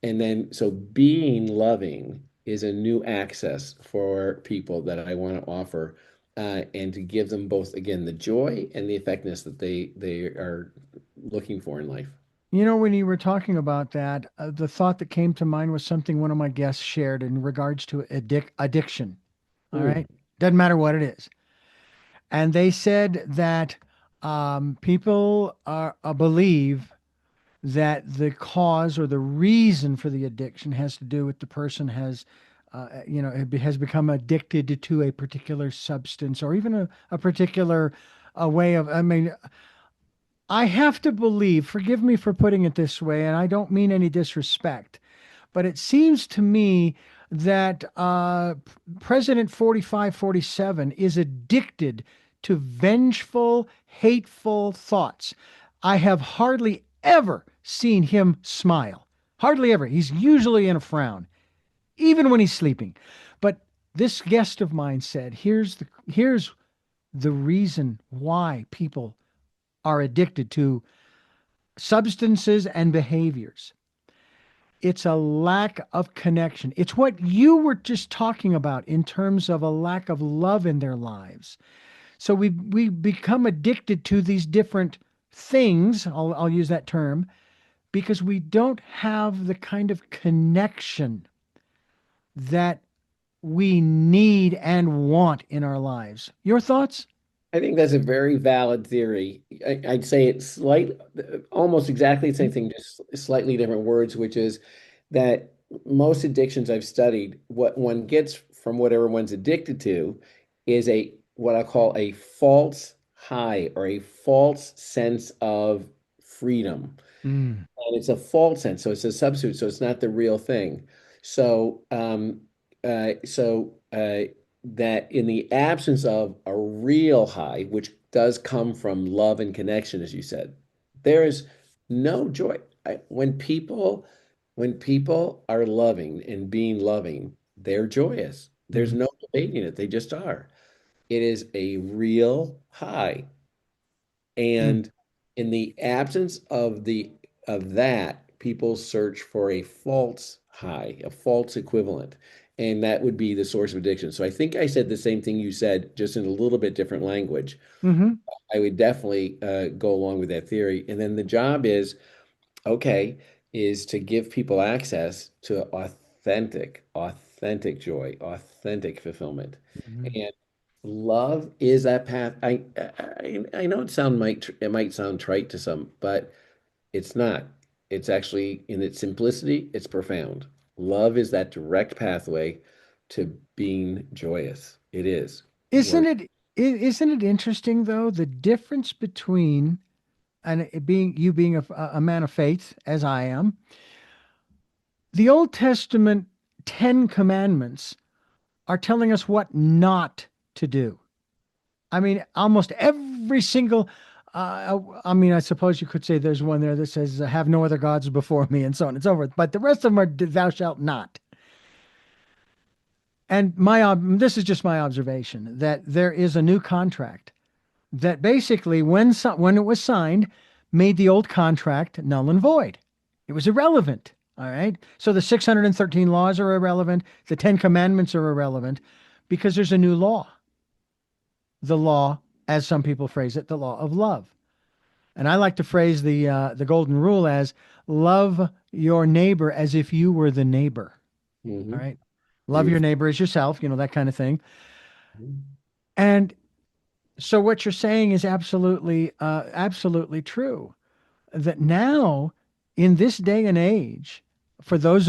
And then, so being loving is a new access for people that I want to offer, and to give them both, again, the joy and the effectiveness that they are looking for in life. When you were talking about that, the thought that came to mind was something one of my guests shared in regards to addiction. All Hmm. right. Doesn't matter what it is. And they said that people believe that the cause or the reason for the addiction has to do with the person has become addicted to a particular substance or even a particular way of, I mean, I have to believe, forgive me for putting it this way, and I don't mean any disrespect, but it seems to me that President 4547 is addicted to vengeful, hateful thoughts. I have hardly ever seen him smile. Hardly ever. He's usually in a frown, even when he's sleeping. But this guest of mine said, here's the reason why people are addicted to substances and behaviors. It's a lack of connection. It's what you were just talking about in terms of a lack of love in their lives. So we become addicted to these different things. I'll use that term because we don't have the kind of connection that we need and want in our lives. Your thoughts? I think that's a very valid theory. I'd say it's almost exactly the same thing, just slightly different words, which is that most addictions I've studied, what one gets from whatever one's addicted to is a what I call a false high or a false sense of freedom. Mm, And it's a false sense, so it's a substitute, so it's not the real thing. So, that in the absence of a real high, which does come from love and connection, as you said, there is no joy. When people are loving and being loving, they're joyous. There's mhm, no debating it. They just are. It is a real high. mm, And in the absence of that, people search for a false high, a false equivalent. And that would be the source of addiction. So I think I said the same thing you said, just in a little bit different language. mhm, I would definitely go along with that theory. And then the job is, okay, is to give people access to authentic joy, authentic fulfillment. Mhm. And love is that path. I know it might sound trite to some, but it's not. It's actually in its simplicity, it's profound. Love is that direct pathway to being joyous. It is. Isn't Work. isn't it interesting though the difference between and it being you being a man of faith as I am, the Old Testament 10 commandments are telling us what not to do. I mean, almost every single I mean, I suppose you could say there's one there that says, have no other gods before me, and so on and so forth. But the rest of them are, thou shalt not. And this is just my observation that there is a new contract that basically, when it was signed, made the old contract null and void. It was irrelevant. All right. So the 613 laws are irrelevant. The 10 commandments are irrelevant because there's a new law. The law, as some people phrase it, the law of love. And I like to phrase the golden rule as love your neighbor as if you were the neighbor. All Hmm. right. Love your Beautiful. neighbor as yourself, that kind of thing. Mhm. And so what you're saying is absolutely true. That now, in this day and age, for those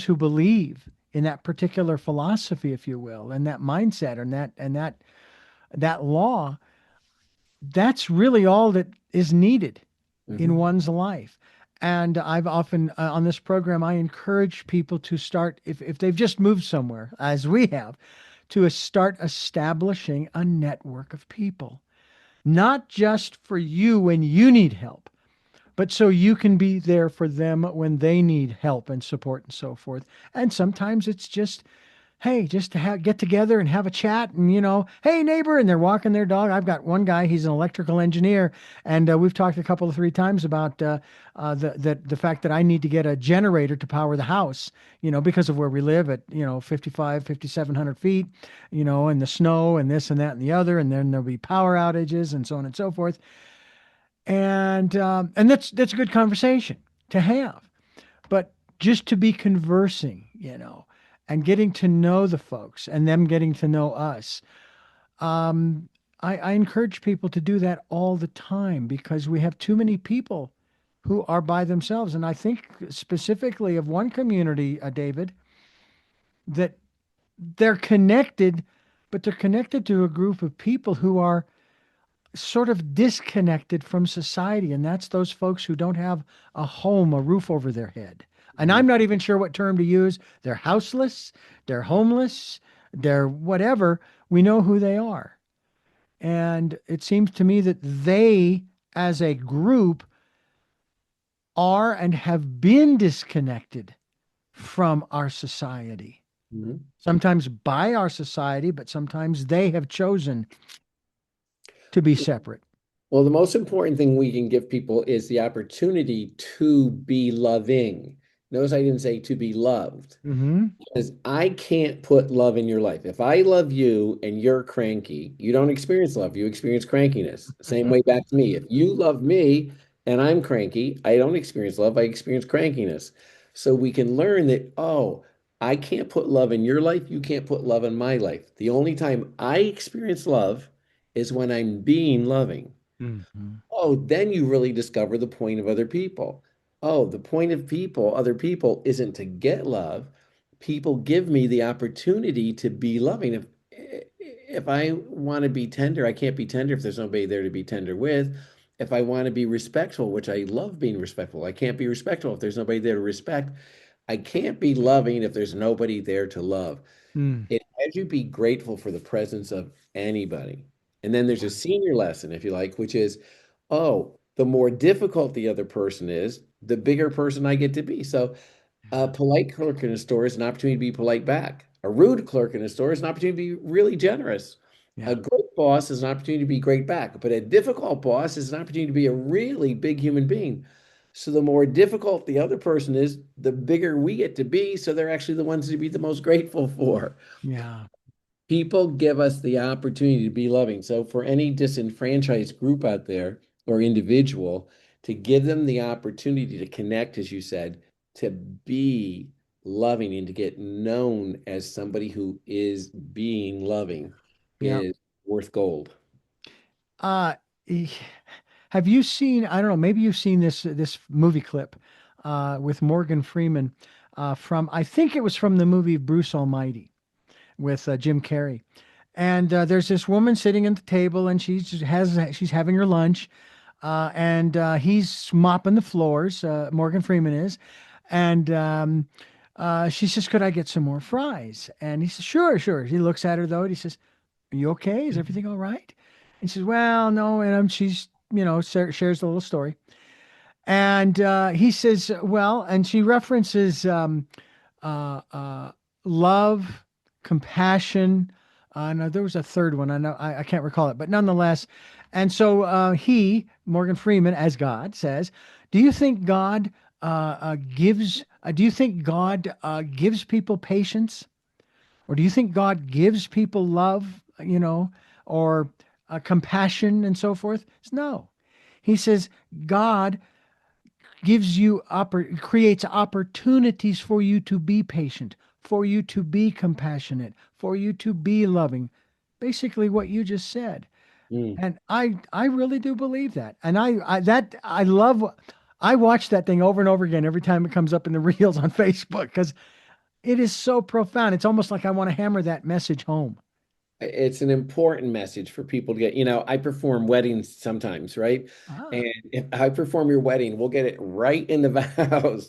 who believe in that particular philosophy, if you will, and that mindset, and that law, that's really all that is needed in Mhm. one's life. And I've often on this program, I encourage people to start if they've just moved somewhere, as we have, to start establishing a network of people, not just for you when you need help, but so you can be there for them when they need help and support and so forth. And sometimes it's just, hey, just to get together and have a chat and, hey, neighbor, and they're walking their dog. I've got one guy, he's an electrical engineer, and we've talked a couple of three times about the fact that I need to get a generator to power the house, because of where we live at, 5,700 feet, and the snow and this and that and the other, and then there'll be power outages and so on and so forth. And that's a good conversation to have. But just to be conversing, and getting to know the folks and them getting to know us. Um, I encourage people to do that all the time because we have too many people who are by themselves. And I think specifically of one community, David, that they're connected, but they're connected to a group of people who are sort of disconnected from society, and that's those folks who don't have a home, a roof over their head. And Mhm. I'm not even sure what term to use. They're houseless, they're homeless, they're whatever. We know who they are. And it seems to me that they, as a group, are and have been disconnected from our society. Mhm. Sometimes by our society, but sometimes they have chosen to be separate. Well, the most important thing we can give people is the opportunity to be loving. Notice I didn't say to be loved. Hmm. Because I can't put love in your life. If I love you and you're cranky, you don't experience love, you experience crankiness. Same way back to me. If you love me and I'm cranky, I don't experience love, I experience crankiness. So we can learn that, oh, I can't put love in your life, you can't put love in my life. The only time I experience love is when I'm being loving. Hmm. Oh, then you really discover the point of other people. Oh, the point of other people isn't to get love. People give me the opportunity to be loving. If I want to be tender, I can't be tender if there's nobody there to be tender with. If I want to be respectful, which I love being respectful, I can't be respectful if there's nobody there to respect. I can't be loving if there's nobody there to love. Mm. It has you be grateful for the presence of anybody. And then there's a senior lesson, if you like, which is, oh, the more difficult the other person is, the bigger person I get to be. So a polite clerk in a store is an opportunity to be polite back. A rude clerk in a store is an opportunity to be really generous. A Yeah. great boss is an opportunity to be great back. But a difficult boss is an opportunity to be a really big human being. So the more difficult the other person is, the bigger we get to be. So they're actually the ones to be the most grateful for. Yeah. People give us the opportunity to be loving. So for any disenfranchised group out there or individual, to give them the opportunity to connect, as you said, to be loving and to get known as somebody who is being loving Yeah. is worth gold. Uh, eh, have you seen, I don't know, maybe you've seen this movie clip with Morgan Freeman from, I think it was from the movie Bruce Almighty with Jim Carrey. And there's this woman sitting at the table, and she's having her lunch, and he's mopping the floors. Morgan Freeman is, and she says, "Could I get some more fries?" And he says, "Sure, sure." He looks at her though, and he says, "Are you okay? Is everything all right?" And she says, "Well, no." And she's shares a little story, and he says, "Well," and she references uh, uh, love, compassion. No, there was a third one. I know I can't recall it, but nonetheless. And so Morgan Freeman, as God says, "Do you think God gives? Do you think God gives people patience, or do you think God gives people love? Or compassion and so forth?" No, he says God creates opportunities for you to be patient, for you to be compassionate, for you to be loving. Basically what you just said. Mm. And I really do believe that. And I love I watch that thing over and over again every time it comes up in the reels on Facebook because it is so profound. It's almost like I want to hammer that message home. It's an important message for people to get. I perform weddings sometimes, right? Ah, And if I perform your wedding, we'll get it right in the vows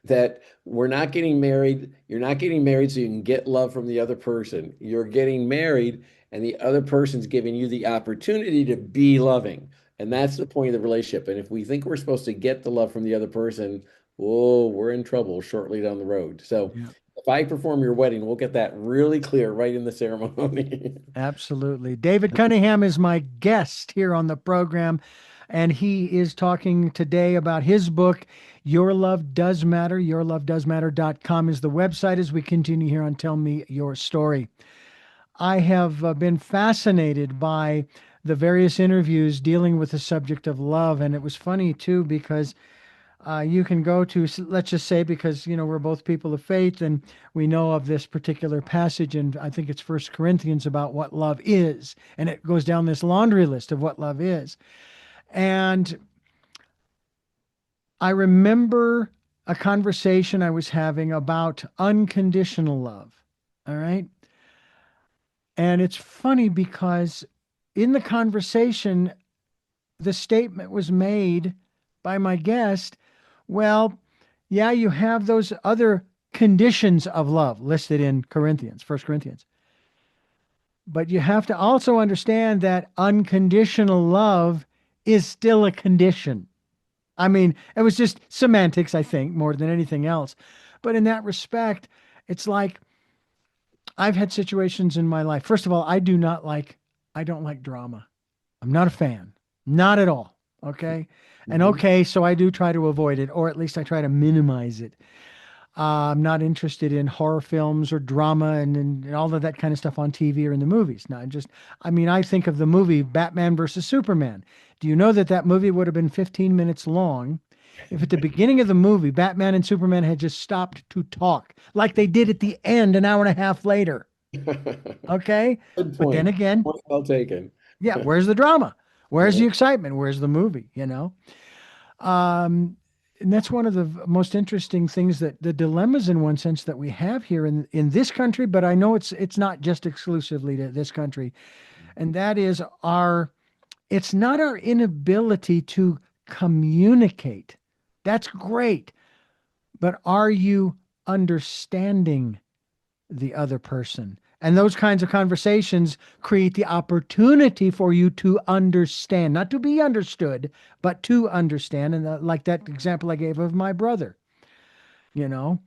that we're not getting married. You're not getting married so you can get love from the other person. You're getting married, and the other person's giving you the opportunity to be loving. And that's the point of the relationship. And if we think we're supposed to get the love from the other person, whoa, we're in trouble shortly down the road. So yeah. if I perform your wedding, we'll get that really clear right in the ceremony. Absolutely. David Cunningham is my guest here on the program, and he is talking today about his book, Your Love Does Matter. YourLoveDoesMatter.com is the website as we continue here on Tell Me Your Story. I have been fascinated by the various interviews dealing with the subject of love, and it was funny too because you can go to, let's just say, because we're both people of faith, and we know of this particular passage, and I think it's First Corinthians about what love is, and it goes down this laundry list of what love is. And I remember a conversation I was having about unconditional love. All right. And it's funny because in the conversation, the statement was made by my guest, well, yeah, you have those other conditions of love listed in Corinthians, First Corinthians. But you have to also understand that unconditional love is still a condition. I mean, it was just semantics, I think, more than anything else. But in that respect, it's like I've had situations in my life. First of all, I don't like drama. I'm not a fan, not at all. Okay. And Mhm. okay, so I do try to avoid it, or at least I try to minimize it. I'm not interested in horror films or drama and all of that kind of stuff on TV or in the movies. Not just, I mean, I think of the movie Batman versus Superman. Do you know that that movie would have been 15 minutes long if at the beginning of the movie, Batman and Superman had just stopped to talk like they did at the end an hour and a half later? Okay. Good But then point. again, Point well taken. yeah, where's the drama? Where's Yeah. the excitement? Where's the movie? Um, and that's one of the most interesting things that the dilemmas in one sense that we have here in this country, but I know it's not just exclusively to this country. And that is it's not our inability to communicate. That's great. But are you understanding the other person? And those kinds of conversations create the opportunity for you to understand, not to be understood, but to understand. And like that example I gave of my brother, you know,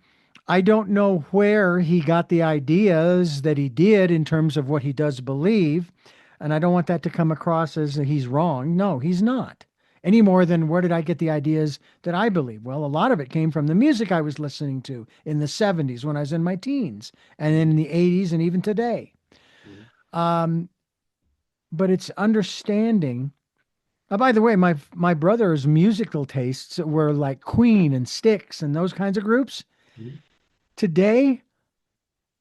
I don't know where he got the ideas that he did in terms of what he does believe. And I don't want that to come across as he's wrong. No, he's not. Any more than where did I get the ideas that I believe? Well, a lot of it came from the music I was listening to in the 70s when I was in my teens, and then in the 80s and even today. Mhm. Um, but it's understanding. By the way, my brother's musical tastes were like Queen and Styx and those kinds of groups. Today,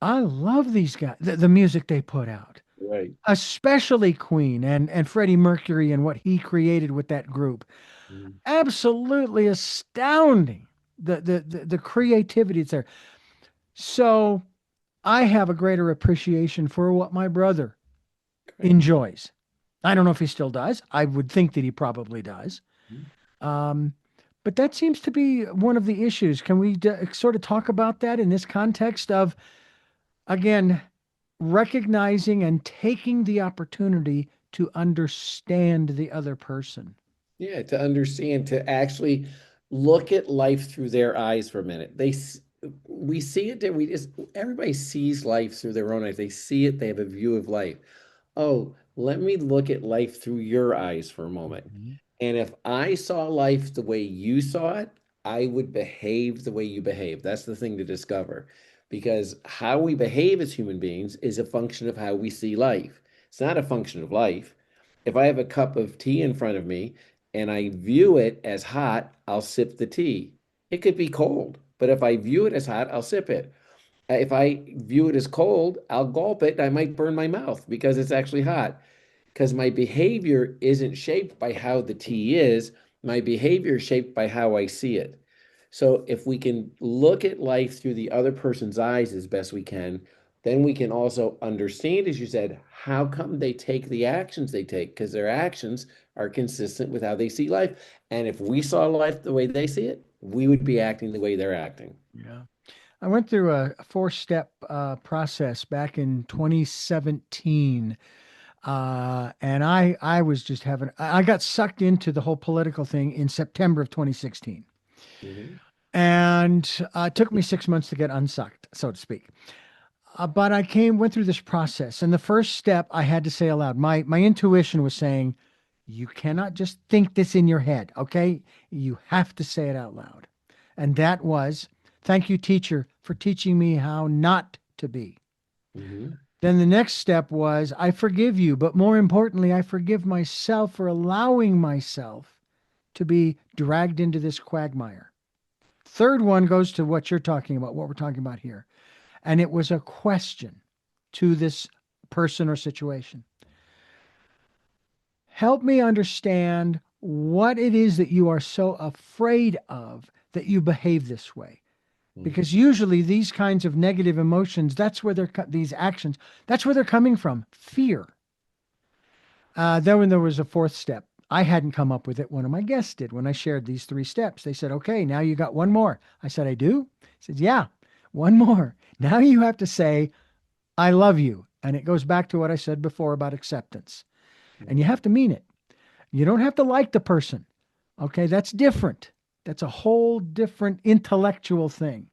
I love these guys, the music they put out, Right. especially Queen and Freddie Mercury and what he created with that group. Mhm. Absolutely astounding. The creativity that's there. So I have a greater appreciation for what my brother Great. enjoys. I don't know if he still does. I would think that he probably does. Mhm. Um, but that seems to be one of the issues. Can we sort of talk about that in this context of, again, recognizing and taking the opportunity to understand the other person? Yeah, to understand, to actually look at life through their eyes for a minute. We see it, we just, everybody sees life through their own eyes. They see it, they have a view of life. Oh, let me look at life through your eyes for a moment. Mhm. And if I saw life the way you saw it, I would behave the way you behave. That's the thing to discover. Because how we behave as human beings is a function of how we see life. It's not a function of life. If I have a cup of tea in front of me and I view it as hot, I'll sip the tea. It could be cold, but if I view it as hot, I'll sip it. If I view it as cold, I'll gulp it. I might burn my mouth because it's actually hot. Because my behavior isn't shaped by how the tea is, my behavior is shaped by how I see it. So if we can look at life through the other person's eyes as best we can, then we can also understand, as you said, how come they take the actions they take, because their actions are consistent with how they see life. And if we saw life the way they see it, we would be acting the way they're acting. Yeah. I went through a four-step process back in 2017. And I was just having, I got sucked into the whole political thing in September of 2016. Mhm. And it took me 6 months to get unsucked, so to speak. But went through this process. And the first step I had to say aloud, my intuition was saying, you cannot just think this in your head, okay? You have to say it out loud. And that was, thank you, teacher, for teaching me how not to be. Mhm. Then the next step was, I forgive you, but more importantly, I forgive myself for allowing myself to be dragged into this quagmire. Third one goes to what you're talking about, what we're talking about here. And it was a question to this person or situation. Help me understand what it is that you are so afraid of that you behave this way. Mhm. Because usually these kinds of negative emotions, that's where these actions, that's where they're coming from, fear. Then when there was a fourth step, I hadn't come up with it. One of my guests did when I shared these three steps. They said, okay, now you got one more. I said, I do? He said, yeah, one more. Now you have to say, I love you. And it goes back to what I said before about acceptance. And you have to mean it. You don't have to like the person. Okay, that's different. That's a whole different intellectual thing.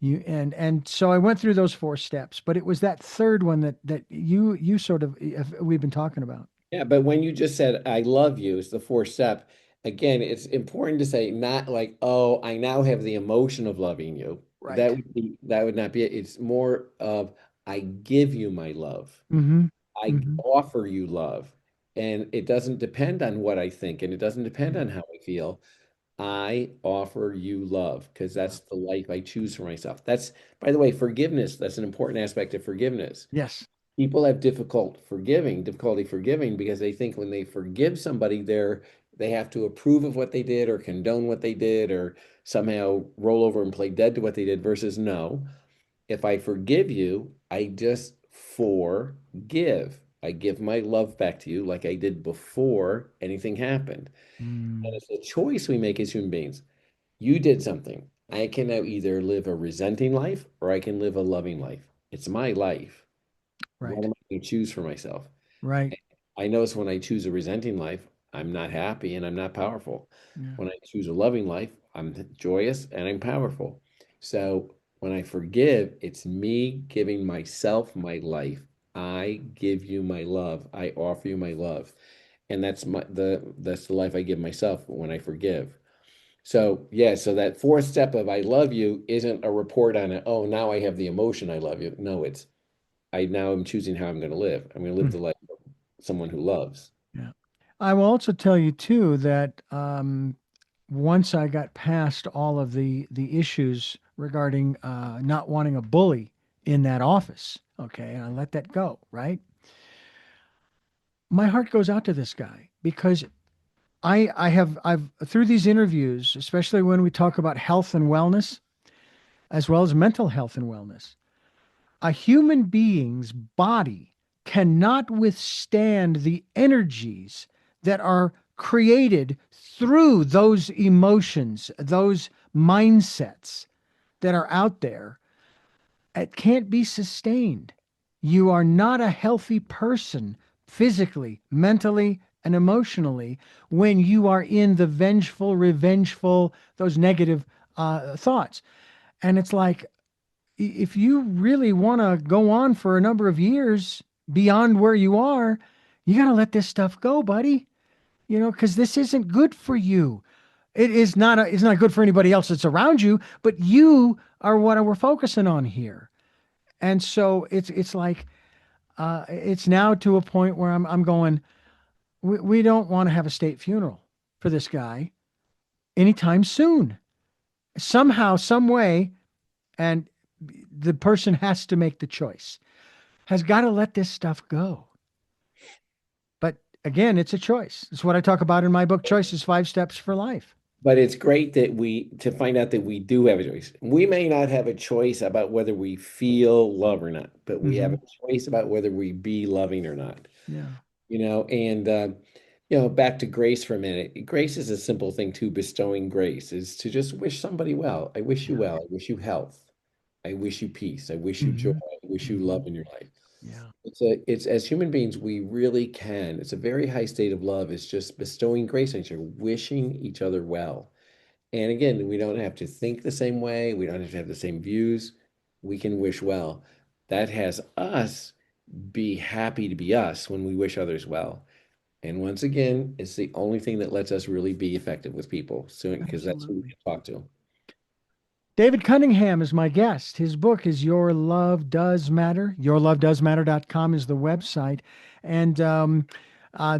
And so I went through those four steps, but it was that third one that you sort of we've been talking about. Yeah, but when you just said I love you, it's the fourth step. Again, it's important to say not like, oh, I now have the emotion of loving you. Right. That would not be it. It's more of I give you my love. Mm-hmm. I Mm-hmm. offer you love. And it doesn't depend on what I think and it doesn't depend Yeah. on how I feel. I offer you love because Yeah. that's the life I choose for myself. That's, by the way, forgiveness. That's an important aspect of forgiveness. Yes. People have difficulty forgiving because they think when they forgive somebody, they have to approve of what they did or condone what they did or somehow roll over and play dead to what they did versus no. If I forgive you, I just forgive. I give my love back to you like I did before anything happened. And Mm, it's a choice we make as human beings. You did something. I can now either live a resenting life or I can live a loving life. It's my life. What right. am I going to choose for myself? Right. I notice when I choose a resenting life, I'm not happy and I'm not powerful. Yeah. When I choose a loving life, I'm joyous and I'm powerful. So when I forgive, it's me giving myself my life. I give you my love. I offer you my love. And that's the life I give myself when I forgive. So yeah, so that fourth step of I love you isn't a report on it. Oh, now I have the emotion I love you. No, it's I now am choosing how I'm going to live. I'm going to live Mm, the life of someone who loves. yeah. I will also tell you too that once I got past all of the issues regarding not wanting a bully in that office. Okay, and I let that go, right? My heart goes out to this guy because I've through these interviews, especially when we talk about health and wellness, as well as mental health and wellness, a human being's body cannot withstand the energies that are created through those emotions, those mindsets that are out there. It can't be sustained. You are not a healthy person physically, mentally, and emotionally when you are in the vengeful, revengeful, those negative thoughts. And it's like, if you really want to go on for a number of years beyond where you are, you got to let this stuff go, buddy. You know, because this isn't good for you. It is not. It's not good for anybody else that's around you. But you are what we're focusing on here. And so it's like it's now to a point where I'm going. We don't want to have a state funeral for this guy anytime soon. Somehow, some way, and the person has to make the choice. Has got to let this stuff go. But again, it's a choice. It's what I talk about in my book, Choices 5 Steps for Life. But it's great that we to find out that we do have a choice. We may not have a choice about whether we feel love or not, but we have Hmm. a choice about whether we be loving or not. Yeah. And back to grace for a minute. Grace is a simple thing too. Bestowing grace is to just wish somebody well. I wish you Yeah. well. I wish you health. I wish you peace. I wish you joy. Hmm. I wish you Hmm. love in your life. Yeah. It's as human beings, we really can. It's a very high state of love. It's just bestowing grace on each other, wishing each other well. And again, we don't have to think the same way. We don't have to have the same views. We can wish well. That has us be happy to be us when we wish others well. And once again, it's the only thing that lets us really be effective with people. So, because that's who we Absolutely. can talk to. David Cunningham is my guest. His book is Your Love Does Matter. YourLoveDoesMatter.com is the website. And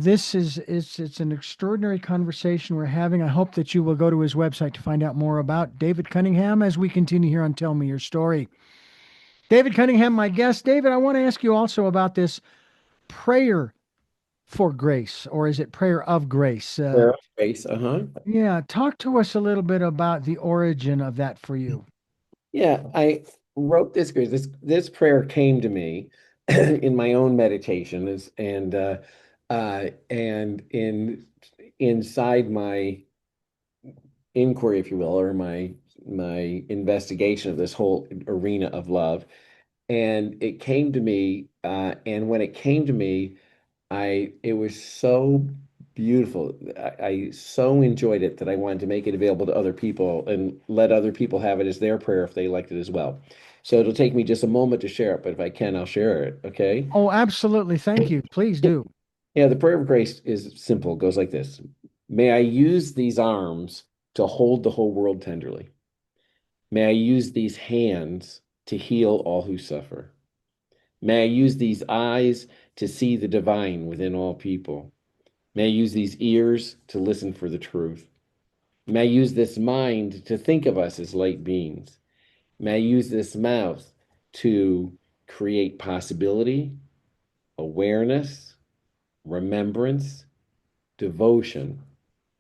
this is it's an extraordinary conversation we're having. I hope that you will go to his website to find out more about David Cunningham as we continue here on Tell Me Your Story. David Cunningham, my guest. David, I want to ask you also about this prayer for grace, or is it prayer of grace? Prayer of grace. Uh-huh. Yeah, talk to us a little bit about the origin of that for you. Yeah, I wrote this grace. This prayer came to me in my own meditation, and inside my inquiry, if you will, or my investigation of this whole arena of love. And it came to me, and when it came to me, I it was so beautiful. I so enjoyed it that I wanted to make it available to other people and let other people have it as their prayer if they liked it as well. So it'll take me just a moment to share it, but if I can, I'll share it. Okay. Oh, absolutely. Thank you. Please do. Yeah, the prayer of grace is simple. It goes like this. May I use these arms to hold the whole world tenderly. May I use these hands to heal all who suffer. May I use these eyes to see the divine within all people. May I use these ears to listen for the truth. May I use this mind to think of us as light beings. May I use this mouth to create possibility, awareness, remembrance, devotion,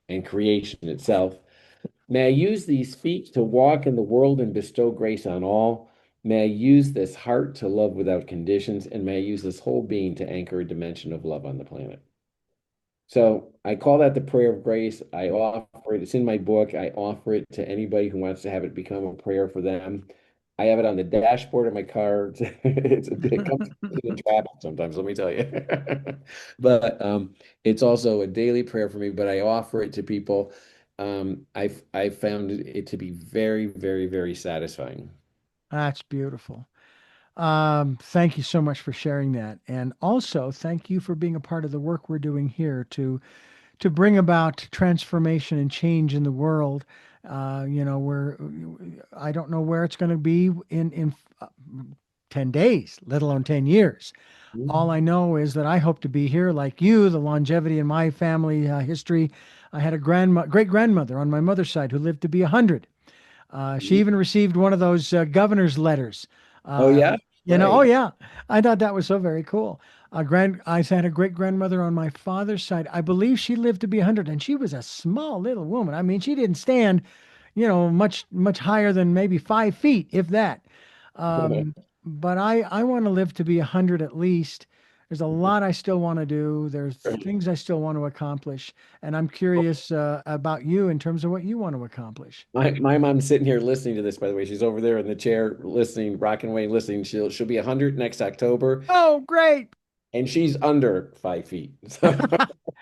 and creation itself. May I use these feet to walk in the world and bestow grace on all. May I use this heart to love without conditions, and may I use this whole being to anchor a dimension of love on the planet. So I call that the prayer of grace. I offer it. It's in my book. I offer it to anybody who wants to have it become a prayer for them. I have it on the dashboard of my car. It comes in traffic sometimes, let me tell you. But it's also a daily prayer for me, but I offer it to people. I found it to be very, very, very satisfying. That's beautiful. Thank you so much for sharing that. And also, thank you for being a part of the work we're doing here to bring about transformation and change in the world. Where I don't know where it's going to be in 10 days, let alone 10 years. All I know is that I hope to be here like you, the longevity in my family history. I had a great grandmother on my mother's side who lived to be 100. She even received one of those governor's letters. Oh Uh, yeah, oh right. yeah, I thought that was so very cool. I had a great grandmother on my father's side. I believe she lived to be 100, and she was a small little woman. I mean, she didn't stand, much higher than maybe 5 feet, if that. But I want to live to be 100 at least. There's a lot I still want to do. There's things I still want to accomplish, and I'm curious about you in terms of what you want to accomplish. My mom's sitting here listening to this, by the way. She's over there in the chair listening, rocking away, listening. She'll be 100 next October, Oh, great! and she's under 5 feet. So,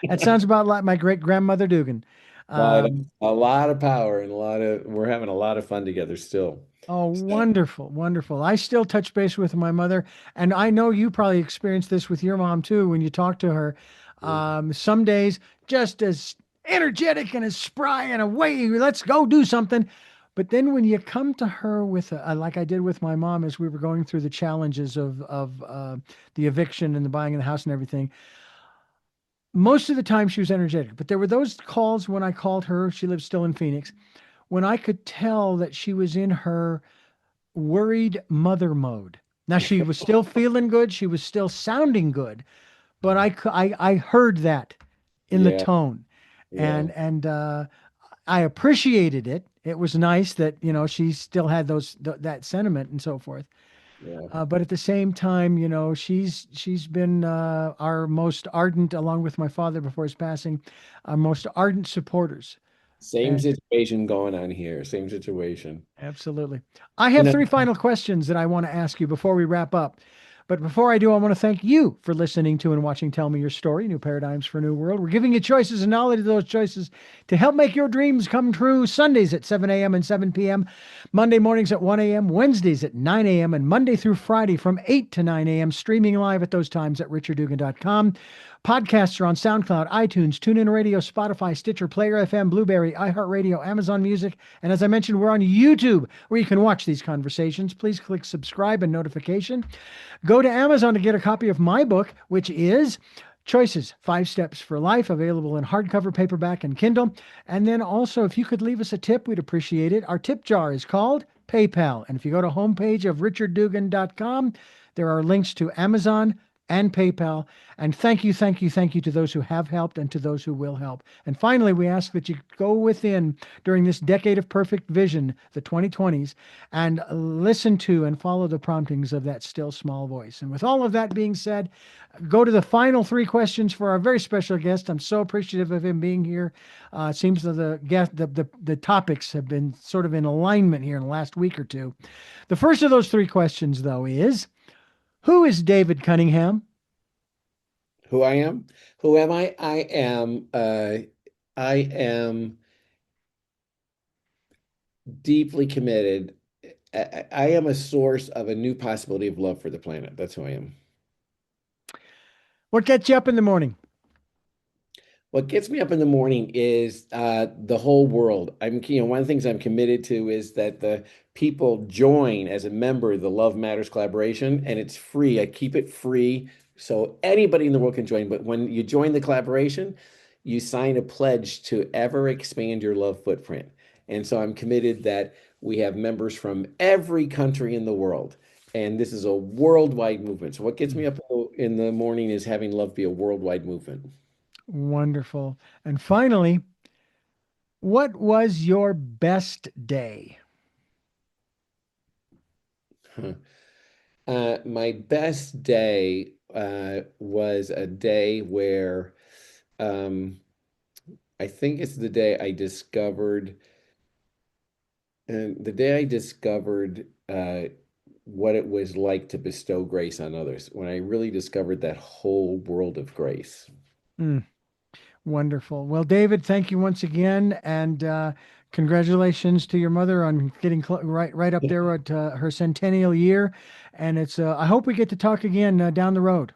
That sounds about like my great grandmother Dugan. but Um, a lot of power and we're having a lot of fun together still. Oh, So, wonderful, wonderful. I still touch base with my mother, and I know you probably experienced this with your mom too when you talk to her. Some days just as energetic and as spry and away, let's go do something. But then when you come to her with, like I did with my mom as we were going through the challenges of the eviction and the buying of the house and everything, most of the time she was energetic. But there were those calls when I called her, she lives still in Phoenix, when I could tell that she was in her worried mother mode. Now she was still feeling good, she was still sounding good, but I heard that in the yeah, tone, yeah, and I appreciated it. It was nice that she still had that sentiment and so forth. yeah. But at the same time, she's been our most ardent, along with my father before his passing, our most ardent supporters. Same And situation going on here. Same situation. absolutely. I You have know, three final questions that I want to ask you before we wrap up. But before I do, I want to thank you for listening to and watching Tell Me Your Story, New Paradigms for a New World. We're giving you choices and knowledge of those choices to help make your dreams come true. Sundays at 7 a.m. and 7 p.m., Monday mornings at 1 a.m., Wednesdays at 9 a.m., and Monday through Friday from 8 to 9 a.m., streaming live at those times at richarddugan.com. Podcasts are on SoundCloud, iTunes, TuneIn Radio, Spotify, Stitcher, Player FM, Blueberry, iHeartRadio, Amazon Music, and as I mentioned, we're on YouTube where you can watch these conversations. Please click subscribe and notification. Go to Amazon to get a copy of my book, which is Choices, 5 Steps for Life, available in hardcover, paperback, and Kindle. And then also, if you could leave us a tip, we'd appreciate it. Our tip jar is called PayPal. And if you go to homepage of richarddugan.com, there are links to Amazon and PayPal. And thank you, thank you, thank you to those who have helped and to those who will help. And finally, we ask that you go within during this decade of perfect vision, the 2020s, and listen to and follow the promptings of that still small voice. And with all of that being said, go to the final three questions for our very special guest. I'm so appreciative of him being here. It seems that the topics have been sort of in alignment here in the last week or two. The first of those three questions, though, is who is David Cunningham? who I am? Who am I? I am deeply committed. I am a source of a new possibility of love for the planet. That's who I am. What gets you up in the morning? What gets me up in the morning is the whole world. One of the things I'm committed to is that the people join as a member of the Love Matters collaboration, and it's free. I keep it free so anybody in the world can join. But when you join the collaboration, you sign a pledge to ever expand your love footprint. And so I'm committed that we have members from every country in the world. And this is a worldwide movement. So what gets me up in the morning is having love be a worldwide movement. Wonderful. And finally, what was your best day? My best day was a day where um, I think it's the day I discovered what it was like to bestow grace on others, when I really discovered that whole world of grace. Mm, wonderful. Well, David, thank you once again, and congratulations to your mother on getting right up there at her centennial year. And it's I hope we get to talk again down the road.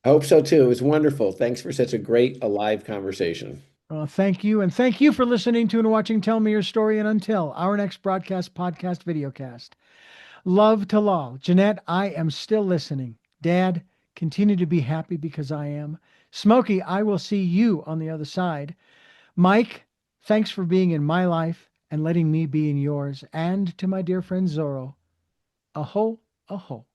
I hope so too. It was wonderful. Thanks for such a great, alive conversation. Thank you, and thank you for listening to and watching Tell Me Your Story. And until our next broadcast, podcast, videocast, love to Lal. Jeanette, I am still listening. Dad, continue to be happy because I am. Smokey, I will see you on the other side. Mike, thanks for being in my life. and letting me be in yours. And to my dear friend Zorro, aho, aho.